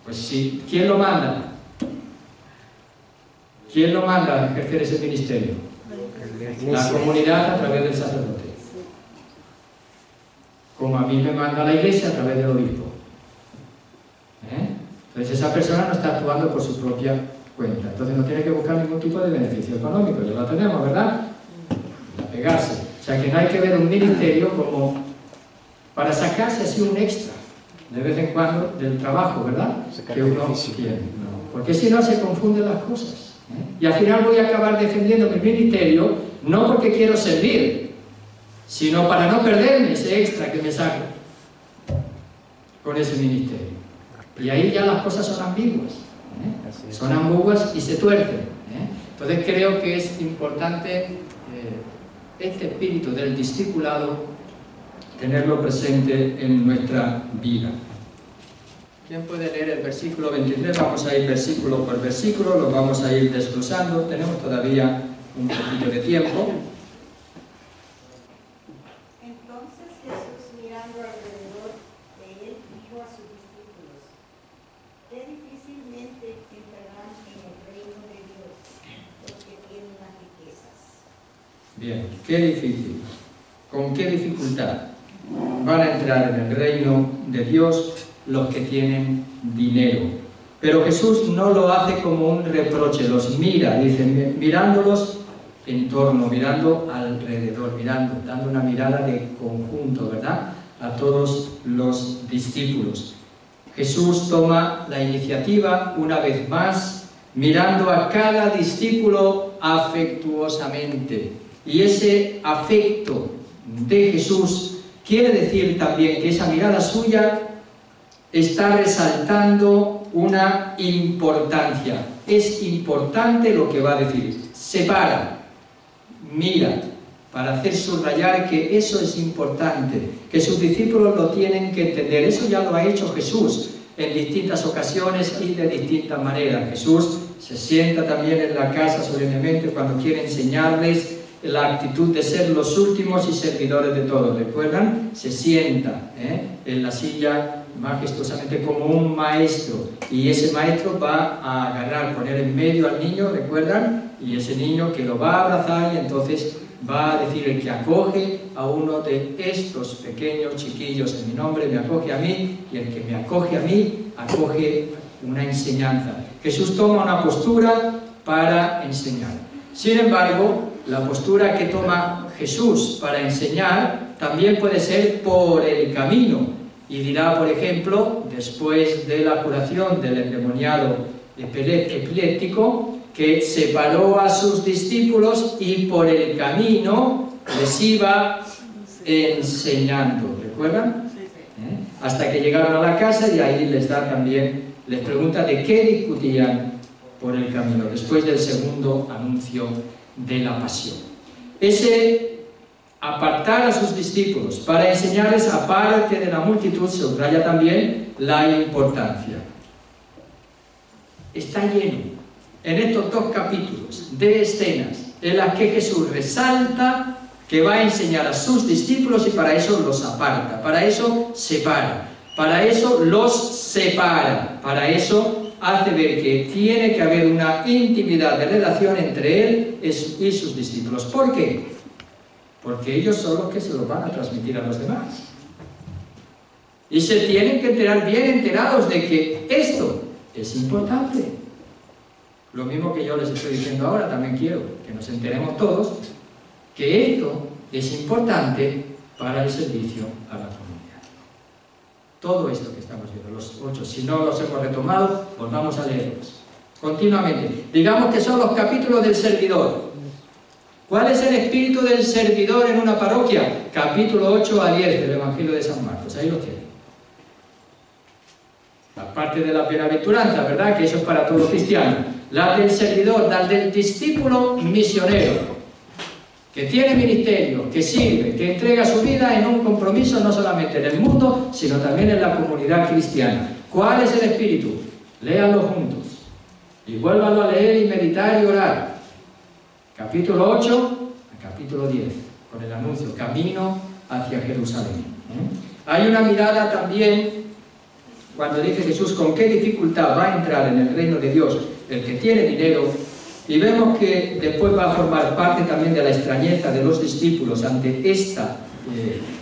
Pues sí, ¿quién lo manda? ¿Quién lo manda a ejercer ese ministerio? La comunidad a través del sacerdote. Como a mí me manda la iglesia a través del obispo. Entonces esa persona no está actuando por su propia cuenta. Entonces no tiene que buscar ningún tipo de beneficio económico. Ya lo tenemos, ¿verdad? A pegarse. O sea que no hay que ver un ministerio como para sacarse así un extra de vez en cuando del trabajo, ¿verdad? Que uno quiere. No, porque si no se confunden las cosas. Y al final voy a acabar defendiendo mi ministerio no porque quiero servir, sino para no perderme ese extra que me saco con ese ministerio. Y ahí ya las cosas son ambiguas. Son ambiguas y se tuercen. Entonces creo que es importante este espíritu del discipulado tenerlo presente en nuestra vida. ¿Quién puede leer el versículo 23? Vamos a ir versículo por versículo, lo vamos a ir desglosando, tenemos todavía un poquito de tiempo. Entonces Jesús, mirando alrededor de él, dijo a sus discípulos: qué difícilmente entrarán en el reino de Dios los que tienen las riquezas. Bien, qué difícil, con qué dificultad van a entrar en el reino de Dios los que tienen dinero. Pero Jesús no lo hace como un reproche, los mira, dice, mirándolos en torno, mirando alrededor, mirando, dando una mirada de conjunto, ¿verdad?, a todos los discípulos. Jesús toma la iniciativa una vez más, mirando a cada discípulo afectuosamente. Y ese afecto de Jesús quiere decir también que esa mirada suya está resaltando una importancia. Es importante lo que va a decir. Separa, mira, para hacer subrayar que eso es importante, que sus discípulos lo tienen que entender. Eso ya lo ha hecho Jesús en distintas ocasiones y de distintas maneras. Jesús se sienta también en la casa solemnemente cuando quiere enseñarles la actitud de ser los últimos y servidores de todos. ¿Recuerdan? Se sienta en la silla majestuosamente como un maestro, y ese maestro va a agarrar, poner en medio al niño, ¿recuerdan? Y ese niño que lo va a abrazar, y entonces va a decir: el que acoge a uno de estos pequeños chiquillos en mi nombre, me acoge a mí, y el que me acoge a mí, acoge una enseñanza. Jesús toma una postura para enseñar. Sin embargo, la postura que toma Jesús para enseñar también puede ser por el camino. Y dirá, por ejemplo, después de la curación del endemoniado epiléptico, que separó a sus discípulos y por el camino les iba enseñando. ¿Recuerdan? Hasta que llegaron a la casa, y ahí les da también, les pregunta de qué discutían por el camino, después del segundo anuncio de la pasión. Ese apartar a sus discípulos para enseñarles aparte de la multitud subraya también la importancia. Está lleno en estos dos capítulos de escenas en las que Jesús resalta que va a enseñar a sus discípulos, y para eso los aparta, para eso separa, para eso los separa, para eso hace ver que tiene que haber una intimidad de relación entre él y sus discípulos. ¿Por qué? Porque ellos son los que se lo van a transmitir a los demás. Y se tienen que enterar, bien enterados, de que esto es importante. Lo mismo que yo les estoy diciendo ahora, también quiero que nos enteremos todos que esto es importante para el servicio a la comunidad. Todo esto que estamos viendo, los 8, si no los hemos retomado, volvamos a leerlos continuamente. Digamos que son los capítulos del servidor. ¿Cuál es el espíritu del servidor en una parroquia? Capítulo 8 a 10 del Evangelio de San Marcos, ahí lo tienen. La parte de la bienaventuranza, ¿verdad? Que eso es para todos los cristianos. La del servidor, la del discípulo misionero, que tiene ministerio, que sirve, que entrega su vida en un compromiso no solamente en el mundo, sino también en la comunidad cristiana. ¿Cuál es el espíritu? Léanlo juntos. Y vuélvanlo a leer y meditar y orar. Capítulo 8 a capítulo 10, con el anuncio, camino hacia Jerusalén. Hay una mirada también, cuando dice Jesús con qué dificultad va a entrar en el reino de Dios el que tiene dinero, y vemos que después va a formar parte también de la extrañeza de los discípulos ante esta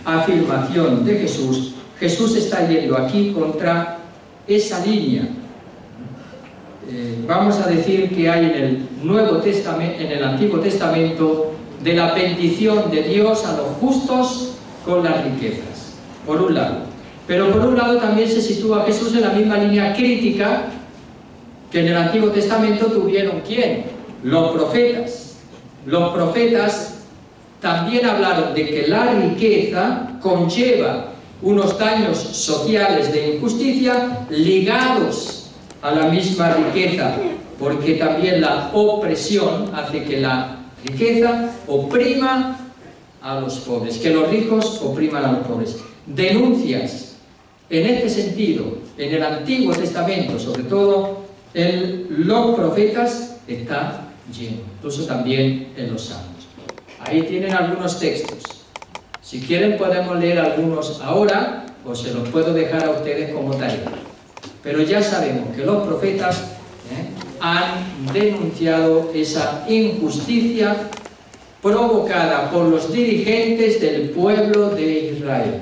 afirmación de Jesús. Jesús está yendo aquí contra esa línea. Vamos a decir que hay en el Nuevo Testamento, en el Antiguo Testamento, de la bendición de Dios a los justos con las riquezas, por un lado. Pero por un lado también se sitúa Jesús en la misma línea crítica que en el Antiguo Testamento tuvieron ¿quién? Los profetas. Los profetas también hablaron de que la riqueza conlleva unos daños sociales de injusticia ligados a la misma riqueza, porque también la opresión hace que la riqueza oprima a los pobres, que los ricos opriman a los pobres. Denuncias en este sentido en el Antiguo Testamento, sobre todo en los profetas, está lleno, incluso también en los Salmos. Ahí tienen algunos textos. Si quieren podemos leer algunos ahora, o se los puedo dejar a ustedes como tarea. Pero ya sabemos que los profetas han denunciado esa injusticia provocada por los dirigentes del pueblo de Israel.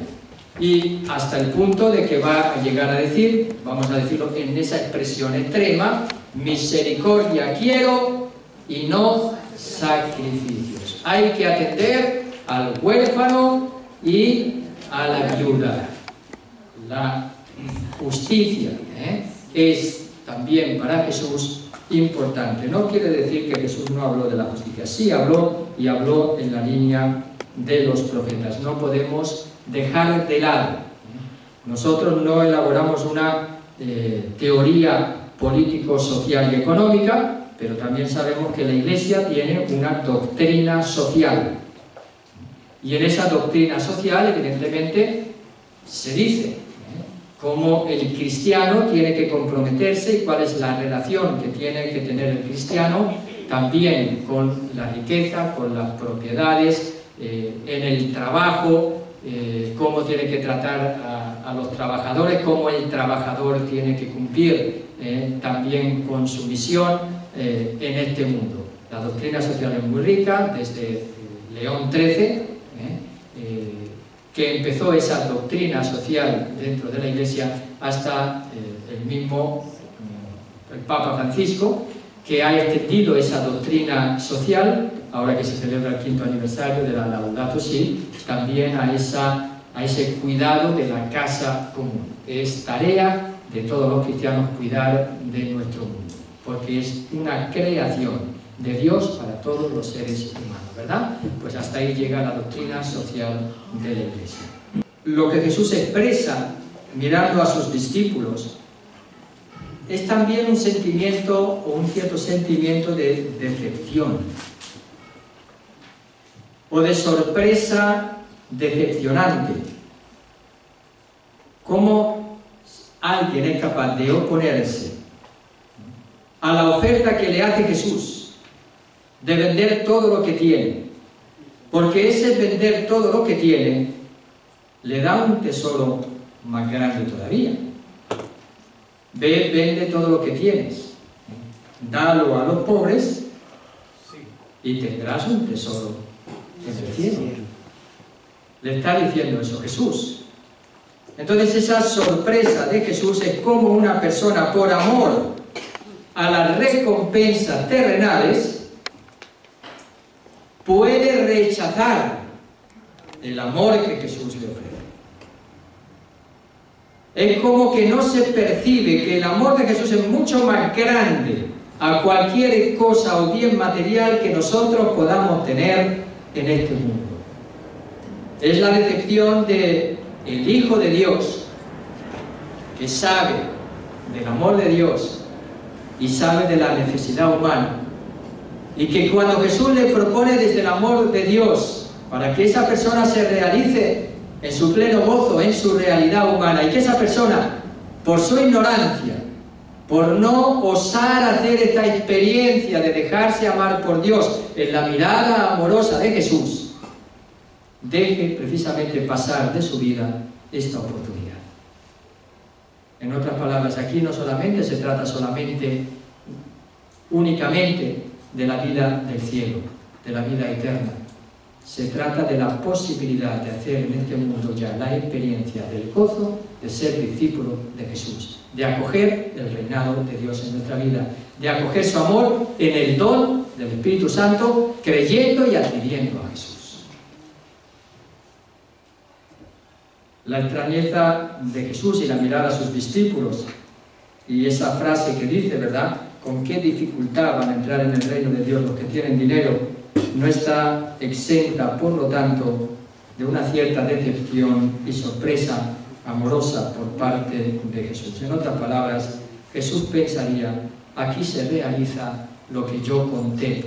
y hasta el punto de que va a llegar a decir, vamos a decirlo en esa expresión extrema, misericordia quiero y no sacrificios. Hay que atender al huérfano y a la viuda. La justicia es también para Jesús importante. No quiere decir que Jesús no habló de la justicia. Sí habló, y habló en la línea de los profetas. No podemos dejar de lado. Nosotros no elaboramos una teoría político, social y económica, pero también sabemos que la Iglesia tiene una doctrina social. Y en esa doctrina social, evidentemente, se dice cómo el cristiano tiene que comprometerse y cuál es la relación que tiene que tener el cristiano también con la riqueza, con las propiedades, en el trabajo, cómo tiene que tratar a los trabajadores, cómo el trabajador tiene que cumplir también con su misión en este mundo. La doctrina social es muy rica, desde León XIII, que empezó esa doctrina social dentro de la Iglesia, hasta el mismo el Papa Francisco, que ha extendido esa doctrina social, ahora que se celebra el 5º aniversario de la Laudato Si, también a ese cuidado de la casa común. Es tarea de todos los cristianos cuidar de nuestro mundo, porque es una creación de Dios para todos los seres humanos, ¿verdad? Pues hasta ahí llega la doctrina social de la Iglesia. Lo que Jesús expresa mirando a sus discípulos es también un sentimiento o un cierto sentimiento de decepción o de sorpresa decepcionante. ¿Cómo alguien es capaz de oponerse a la oferta que le hace Jesús de vender todo lo que tiene? Porque ese vender todo lo que tiene le da un tesoro más grande todavía. Ve, vende todo lo que tienes, dalo a los pobres y tendrás un tesoro en el cielo. Le está diciendo eso Jesús. Entonces esa sorpresa de Jesús es como una persona, por amor a las recompensas terrenales, puede rechazar el amor que Jesús le ofrece. Es como que no se percibe que el amor de Jesús es mucho más grande a cualquier cosa o bien material que nosotros podamos tener en este mundo. Es la decepción del Hijo de Dios, que sabe del amor de Dios y sabe de la necesidad humana, y que cuando Jesús le propone desde el amor de Dios para que esa persona se realice en su pleno gozo, en su realidad humana, y que esa persona, por su ignorancia, por no osar hacer esta experiencia de dejarse amar por Dios en la mirada amorosa de Jesús, deje precisamente pasar de su vida esta oportunidad. En otras palabras, aquí no solamente se trata únicamente de la vida del cielo, de la vida eterna. Se trata de la posibilidad de hacer en este mundo ya la experiencia del gozo de ser discípulo de Jesús, de acoger el reinado de Dios en nuestra vida, de acoger su amor en el don del Espíritu Santo, creyendo y adquiriendo a Jesús. La extrañeza de Jesús y la mirada a sus discípulos, y esa frase que dice, ¿verdad?, con qué dificultad van a entrar en el reino de Dios los que tienen dinero, no está exenta, por lo tanto, de una cierta decepción y sorpresa amorosa por parte de Jesús. En otras palabras, Jesús pensaría, aquí se realiza lo que yo conté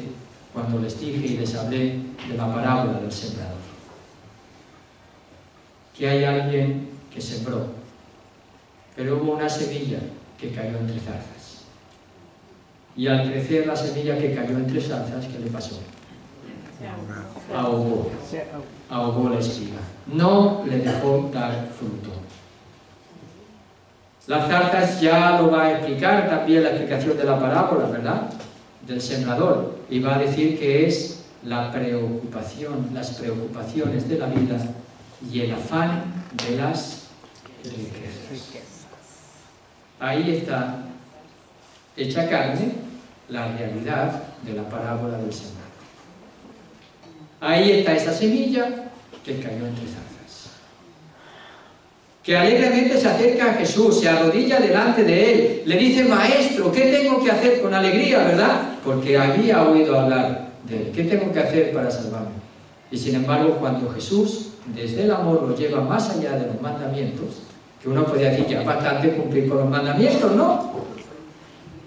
cuando les dije y les hablé de la parábola del sembrador. Que hay alguien que sembró, pero hubo una semilla que cayó entre zarzas. Y al crecer la semilla que cayó entre zarzas, ¿qué le pasó? Ahogó la espiga. No le dejó dar fruto. Las zarzas ya lo va a explicar también la explicación de la parábola, ¿verdad?, del sembrador, y va a decir que es la preocupación, las preocupaciones de la vida y el afán de las riquezas. Ahí está hecha carne la realidad de la parábola del Señor. Ahí está esa semilla que cayó entre zarzas, que alegremente se acerca a Jesús, se arrodilla delante de él, le dice: Maestro, ¿qué tengo que hacer? Con alegría, ¿verdad? Porque había oído hablar de él. ¿Qué tengo que hacer para salvarme? Y sin embargo, cuando Jesús, desde el amor, lo lleva más allá de los mandamientos, que uno podría decir, ya bastante cumplir con los mandamientos, ¿no?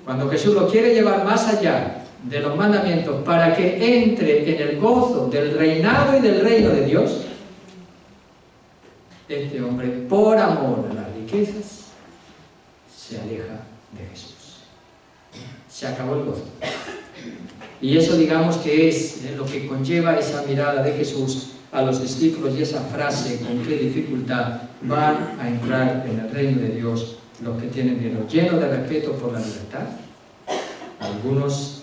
Cuando Jesús lo quiere llevar más allá de los mandamientos para que entre en el gozo del reinado y del reino de Dios, este hombre, por amor a las riquezas, se aleja de Jesús. Se acabó el gozo. Y eso, digamos, que es lo que conlleva esa mirada de Jesús a los discípulos y esa frase: con qué dificultad van a entrar en el reino de Dios los que tienen dinero. Lleno de respeto por la libertad. Algunos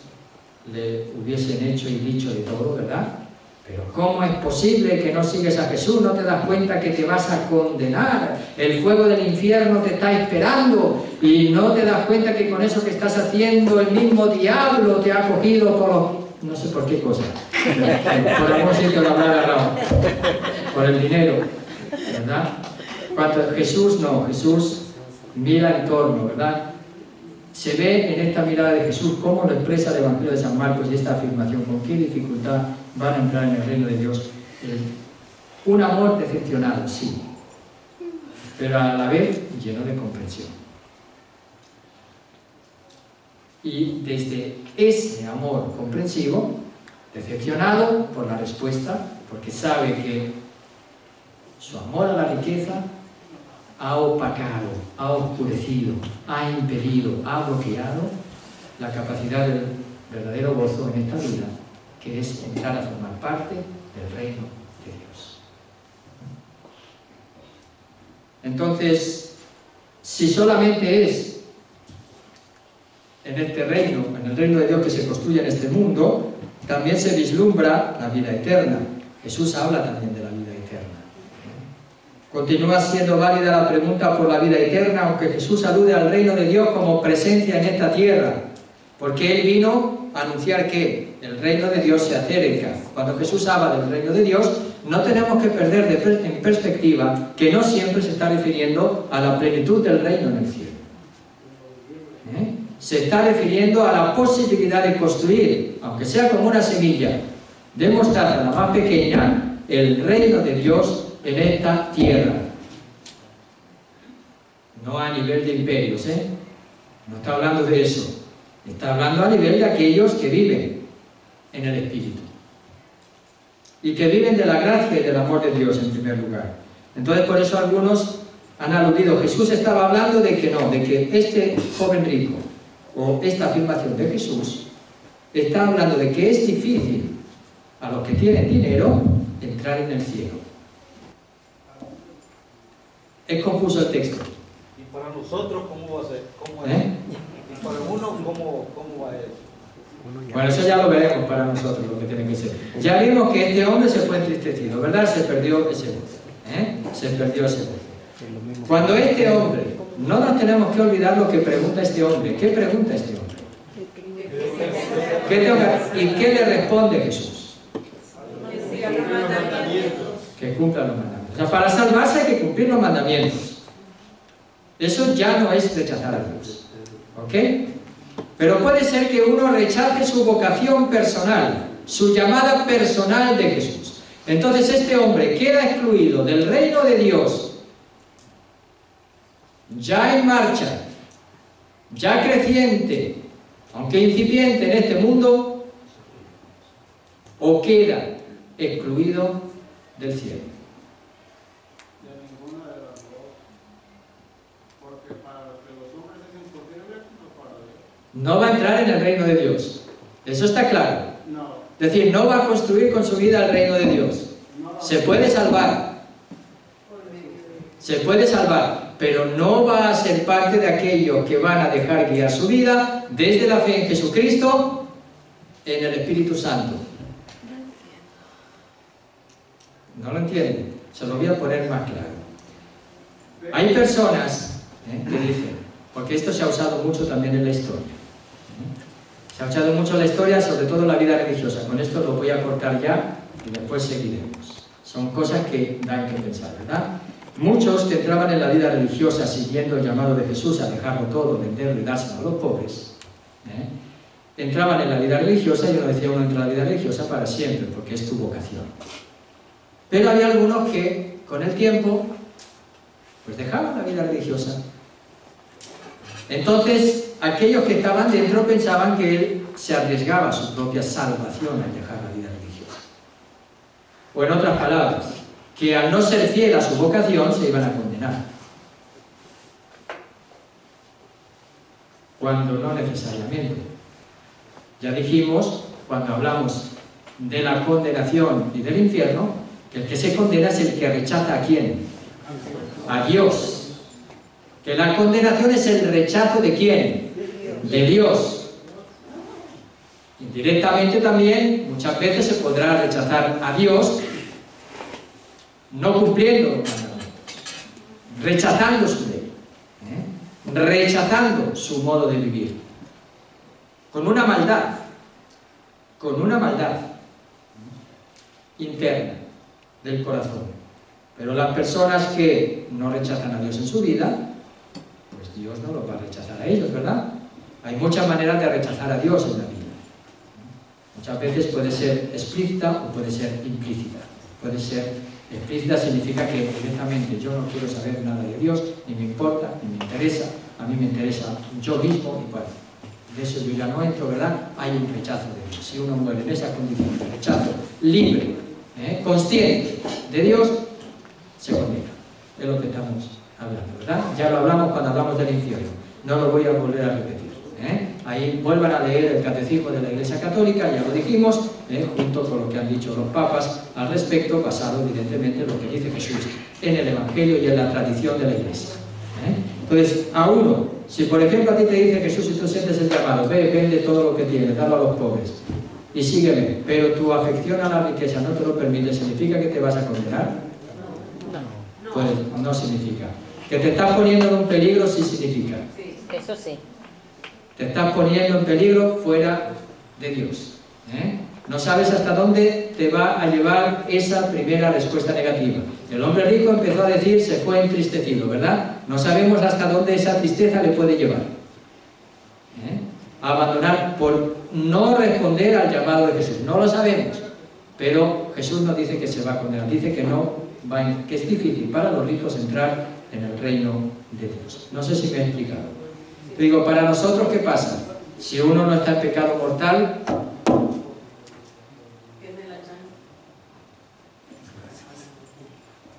le hubiesen hecho y dicho de todo, ¿verdad? Pero ¿cómo es posible que no sigues a Jesús? ¿No te das cuenta que te vas a condenar? El fuego del infierno te está esperando y no te das cuenta que con eso que estás haciendo el mismo diablo te ha cogido por los... no sé por qué cosa. Por algún sitio lo habrá agarrado. Por el dinero, ¿verdad? Cuando Jesús no, Jesús mira en torno, ¿verdad? Se ve en esta mirada de Jesús cómo lo expresa el Evangelio de San Marcos y esta afirmación: con qué dificultad van a entrar en el reino de Dios. Un amor decepcionado, sí, pero a la vez lleno de comprensión. Y desde ese amor comprensivo, decepcionado por la respuesta, porque sabe que su amor a la riqueza ha opacado, ha oscurecido, ha impedido, ha bloqueado la capacidad del verdadero gozo en esta vida, que es entrar a formar parte del reino de Dios. Entonces, si solamente es en este reino, en el reino de Dios que se construye en este mundo, también se vislumbra la vida eterna. Jesús habla también de la vida eterna. Continúa siendo válida la pregunta por la vida eterna, aunque Jesús alude al reino de Dios como presencia en esta tierra, porque Él vino a anunciar que el reino de Dios se acerca. Cuando Jesús habla del reino de Dios, no tenemos que perder en perspectiva que no siempre se está refiriendo a la plenitud del reino en el cielo. Se está refiriendo a la posibilidad de construir, aunque sea como una semilla, de mostaza, la más pequeña, el reino de Dios en esta tierra. No a nivel de imperios, no está hablando de eso. Está hablando a nivel de aquellos que viven en el Espíritu y que viven de la gracia y del amor de Dios en primer lugar. Entonces, por eso algunos han aludido, Jesús estaba hablando de que no, de que este joven rico, o esta afirmación de Jesús, está hablando de que es difícil a los que tienen dinero entrar en el cielo. Es confuso el texto. ¿Y para nosotros cómo va a ser? ¿Cómo es? ¿Y para uno cómo va a ser? Bueno, eso ya lo veremos para nosotros, lo que tiene que ser. Ya vimos que este hombre se fue entristecido, ¿verdad? Se perdió ese gozo. Se perdió ese gozo. Cuando este hombre, no nos tenemos que olvidar lo que pregunta este hombre. ¿Qué pregunta este hombre? ¿Y qué le responde Jesús? Que cumpla los mandamientos. O sea, para salvarse hay que cumplir los mandamientos. Eso ya no es rechazar a Dios. ¿Ok? Pero puede ser que uno rechace su vocación personal, su llamada personal de Jesús. Entonces este hombre queda excluido del reino de Dios, ya en marcha, ya creciente, aunque incipiente en este mundo, o queda excluido del cielo. De ninguna de las dos. Porque para que los hombres es imposible, no para Dios. No va a entrar en el reino de Dios. Eso está claro. No. Es decir, no va a construir con su vida el reino de Dios. Se puede salvar. Se puede salvar, pero no va a ser parte de aquellos que van a dejar guiar su vida desde la fe en Jesucristo, en el Espíritu Santo. ¿No lo entienden? Se lo voy a poner más claro. Hay personas que dicen, porque esto se ha usado mucho también en la historia. Se ha usado mucho en la historia, sobre todo en la vida religiosa. Con esto lo voy a cortar ya y después seguiremos. Son cosas que dan que pensar, ¿verdad? Muchos que entraban en la vida religiosa siguiendo el llamado de Jesús a dejarlo todo, venderlo y dárselo a los pobres, entraban en la vida religiosa y uno decía, uno entra en la vida religiosa para siempre, porque es tu vocación. Pero había algunos que, con el tiempo, pues dejaban la vida religiosa. Entonces, aquellos que estaban dentro pensaban que él se arriesgaba a su propia salvación al dejar la vida religiosa. O en otras palabras, que al no ser fiel a su vocación se iban a condenar. Cuando no necesariamente. Ya dijimos, cuando hablamos de la condenación y del infierno, que el que se condena es el que rechaza ¿a quién? A Dios. Que la condenación es el rechazo ¿de quién? De Dios. Indirectamente también, muchas veces se podrá rechazar a Dios no cumpliendo los mandamientos, rechazando su ley, rechazando su modo de vivir, con una maldad interna del corazón. Pero las personas que no rechazan a Dios en su vida, pues Dios no los va a rechazar a ellos, ¿verdad? Hay muchas maneras de rechazar a Dios en la vida. Muchas veces puede ser explícita o puede ser implícita. Puede ser explícita, significa que directamente yo no quiero saber nada de Dios, ni me importa, ni me interesa, a mí me interesa yo mismo y bueno, de eso yo ya no entro, ¿verdad? Hay un rechazo de Dios. Si uno muere en esa condición de rechazo libre, consciente de Dios, se condena. Es lo que estamos hablando, ¿verdad? Ya lo hablamos cuando hablamos del infierno. No lo voy a volver a repetir. Ahí vuelvan a leer el Catecismo de la Iglesia Católica, ya lo dijimos, junto con lo que han dicho los papas al respecto, basado evidentemente en lo que dice Jesús en el Evangelio y en la tradición de la Iglesia. Entonces, a uno, si por ejemplo a ti te dice Jesús y tú sientes el llamado, vende todo lo que tienes, dalo a los pobres y sígueme, pero tu afección a la riqueza no te lo permite, ¿significa que te vas a condenar? Pues no significa. ¿Que te estás poniendo en un peligro? Sí significa. Eso sí. Te estás poniendo en peligro fuera de Dios. No sabes hasta dónde te va a llevar esa primera respuesta negativa. El hombre rico empezó a decir, se fue entristecido, ¿verdad? No sabemos hasta dónde esa tristeza le puede llevar. A abandonar por no responder al llamado de Jesús. No lo sabemos. Pero Jesús no dice que se va a condenar. Dice que que es difícil para los ricos entrar en el reino de Dios. No sé si me he explicado. Digo, para nosotros, ¿qué pasa? Si uno no está en pecado mortal,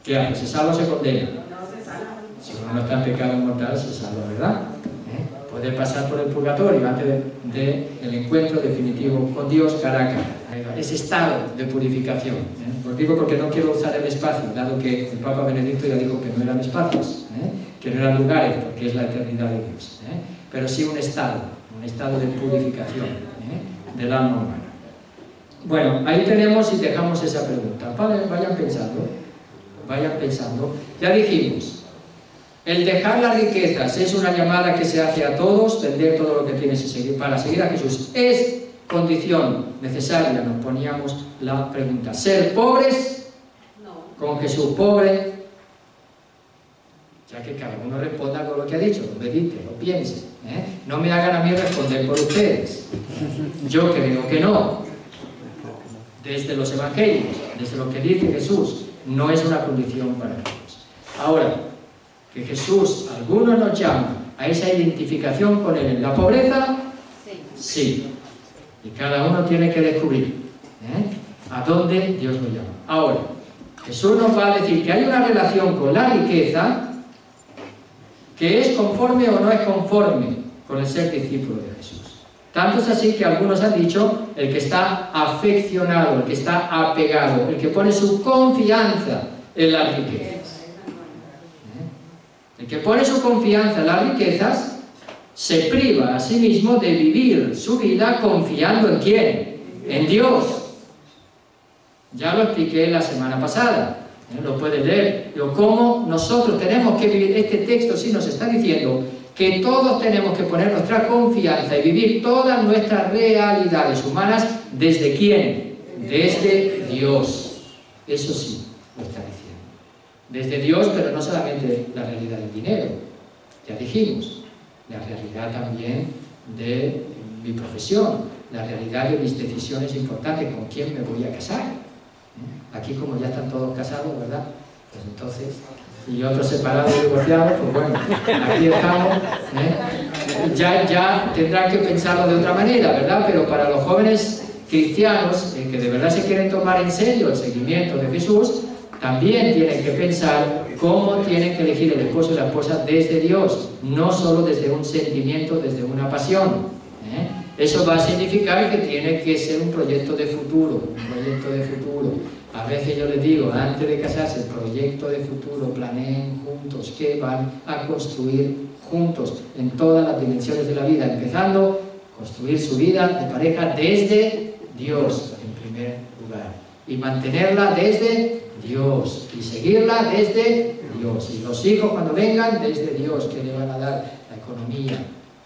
¿qué hace? ¿Se salva o se condena? Si uno no está en pecado mortal, se salva, ¿verdad? Puede pasar por el purgatorio antes del encuentro definitivo con Dios cara a cara. Ese estado de purificación. Os digo porque no quiero usar el espacio, dado que el Papa Benedicto ya dijo que no eran espacios, que no eran lugares, porque es la eternidad de Dios. Pero sí un estado de purificación del alma humana. Bueno, ahí tenemos y dejamos esa pregunta. Vayan pensando. Ya dijimos, el dejar las riquezas es una llamada que se hace a todos, vender todo lo que tienes y seguir, para seguir a Jesús. Es condición necesaria, nos poníamos la pregunta. ¿Ser pobres? No. Con Jesús pobre, ya que cada uno responda con lo que ha dicho, lo medite, lo piense. No me hagan a mí responder por ustedes. Yo creo que no. Desde los evangelios, desde lo que dice Jesús, no es una condición para todos. Ahora, que Jesús, algunos nos llama a esa identificación con Él en la pobreza, sí. Y cada uno tiene que descubrir a dónde Dios nos llama. Ahora, Jesús nos va a decir que hay una relación con la riqueza que es conforme o no es conforme con el ser discípulo de Jesús. Tanto es así que algunos han dicho el que está afeccionado, el que está apegado, el que pone su confianza en las riquezas. El que pone su confianza en las riquezas se priva a sí mismo de vivir su vida confiando ¿en quién? En Dios. Ya lo expliqué la semana pasada. Lo puedes leer. Digo, ¿cómo nosotros tenemos que vivir? Este texto sí nos está diciendo que todos tenemos que poner nuestra confianza y vivir todas nuestras realidades humanas. ¿Desde quién? Desde Dios. Eso sí lo está diciendo. Desde Dios, pero no solamente la realidad del dinero. Ya dijimos, la realidad también de mi profesión, la realidad de mis decisiones importantes, con quién me voy a casar. Aquí como ya están todos casados, ¿verdad? Pues entonces, y otros separados y divorciados, pues bueno, aquí estamos, ya tendrán que pensarlo de otra manera, ¿verdad? Pero para los jóvenes cristianos que de verdad se quieren tomar en serio el seguimiento de Jesús, también tienen que pensar cómo tienen que elegir el esposo y la esposa desde Dios, no solo desde un sentimiento, desde una pasión. Eso va a significar que tiene que ser un proyecto de futuro, A veces yo les digo, antes de casarse, el proyecto de futuro, planeen juntos qué van a construir juntos en todas las dimensiones de la vida, empezando a construir su vida de pareja desde Dios, en primer lugar, y mantenerla desde Dios, y seguirla desde Dios, y los hijos cuando vengan, desde Dios, que le van a dar la economía,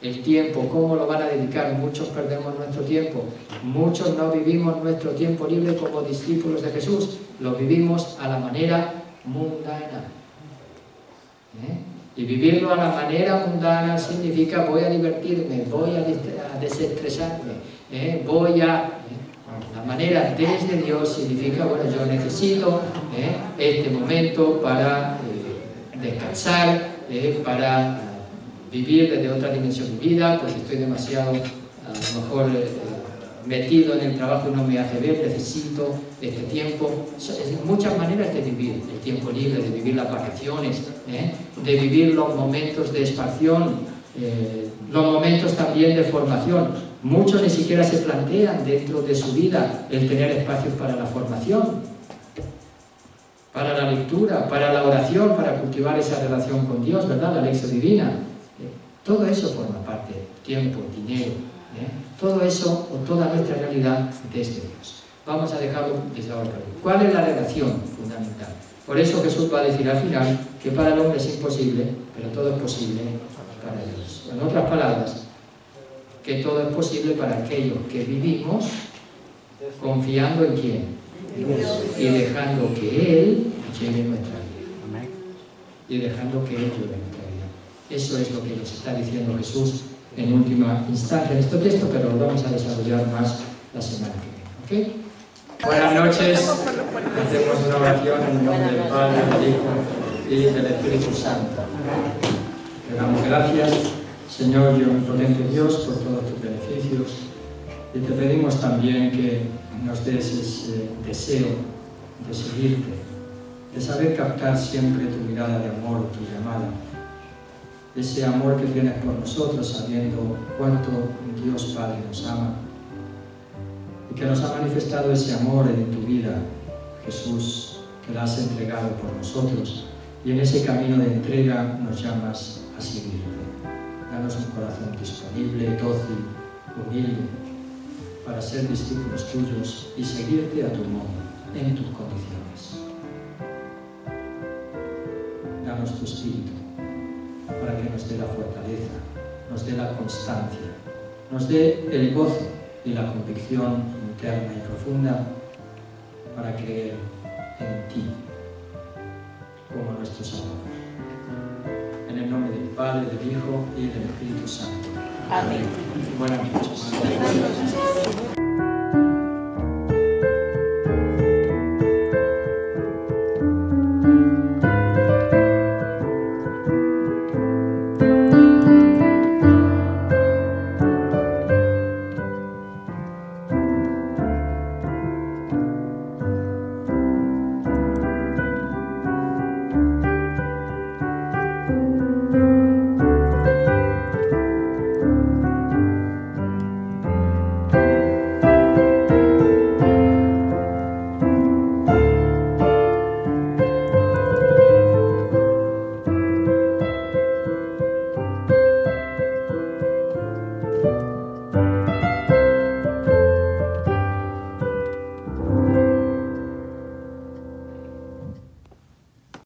el tiempo, cómo lo van a dedicar. Muchos perdemos nuestro tiempo, muchos no vivimos nuestro tiempo libre como discípulos de Jesús, lo vivimos a la manera mundana. Y vivirlo a la manera mundana significa voy a divertirme, voy a desestresarme, la manera desde Dios significa, bueno, yo necesito este momento para descansar, para vivir desde otra dimensión de vida, pues estoy demasiado, a lo mejor, metido en el trabajo y no me hace ver, necesito este tiempo. Muchas maneras de vivir el tiempo libre, de vivir las vacaciones, de vivir los momentos de expansión, los momentos también de formación. Muchos ni siquiera se plantean dentro de su vida el tener espacios para la formación, para la lectura, para la oración, para cultivar esa relación con Dios, ¿verdad? La lección divina. Todo eso forma parte, tiempo, dinero, todo eso o toda nuestra realidad desde Dios. Vamos a dejarlo desde ahora. ¿Cuál es la relación fundamental? Por eso Jesús va a decir al final que para el hombre es imposible, pero todo es posible para Dios. En otras palabras, que todo es posible para aquellos que vivimos confiando en quién, y dejando que Él lleve nuestra vida. Y dejando que Él lleve nuestra vida. Eso es lo que nos está diciendo Jesús en última instancia en este texto, pero lo vamos a desarrollar más la semana que viene. ¿Okay? Buenas noches. Hacemos una oración en el nombre del Padre, del Hijo y del Espíritu Santo. Le damos gracias, Señor y omnipotente Dios, por todos tus beneficios, y te pedimos también que nos des ese deseo de seguirte, de saber captar siempre tu mirada de amor, tu llamada, ese amor que tienes por nosotros, sabiendo cuánto Dios Padre nos ama y que nos ha manifestado ese amor en tu vida, Jesús, que lo has entregado por nosotros, y en ese camino de entrega nos llamas a seguirte. Danos un corazón disponible, dócil, humilde, para ser discípulos tuyos y seguirte a tu modo, en tus condiciones. Danos tu espíritu, para que nos dé la fortaleza, nos dé la constancia, nos dé el gozo y la convicción interna y profunda para creer en ti como nuestro Salvador. En el nombre del Padre, del Hijo y del Espíritu Santo. Amén. Buenas noches.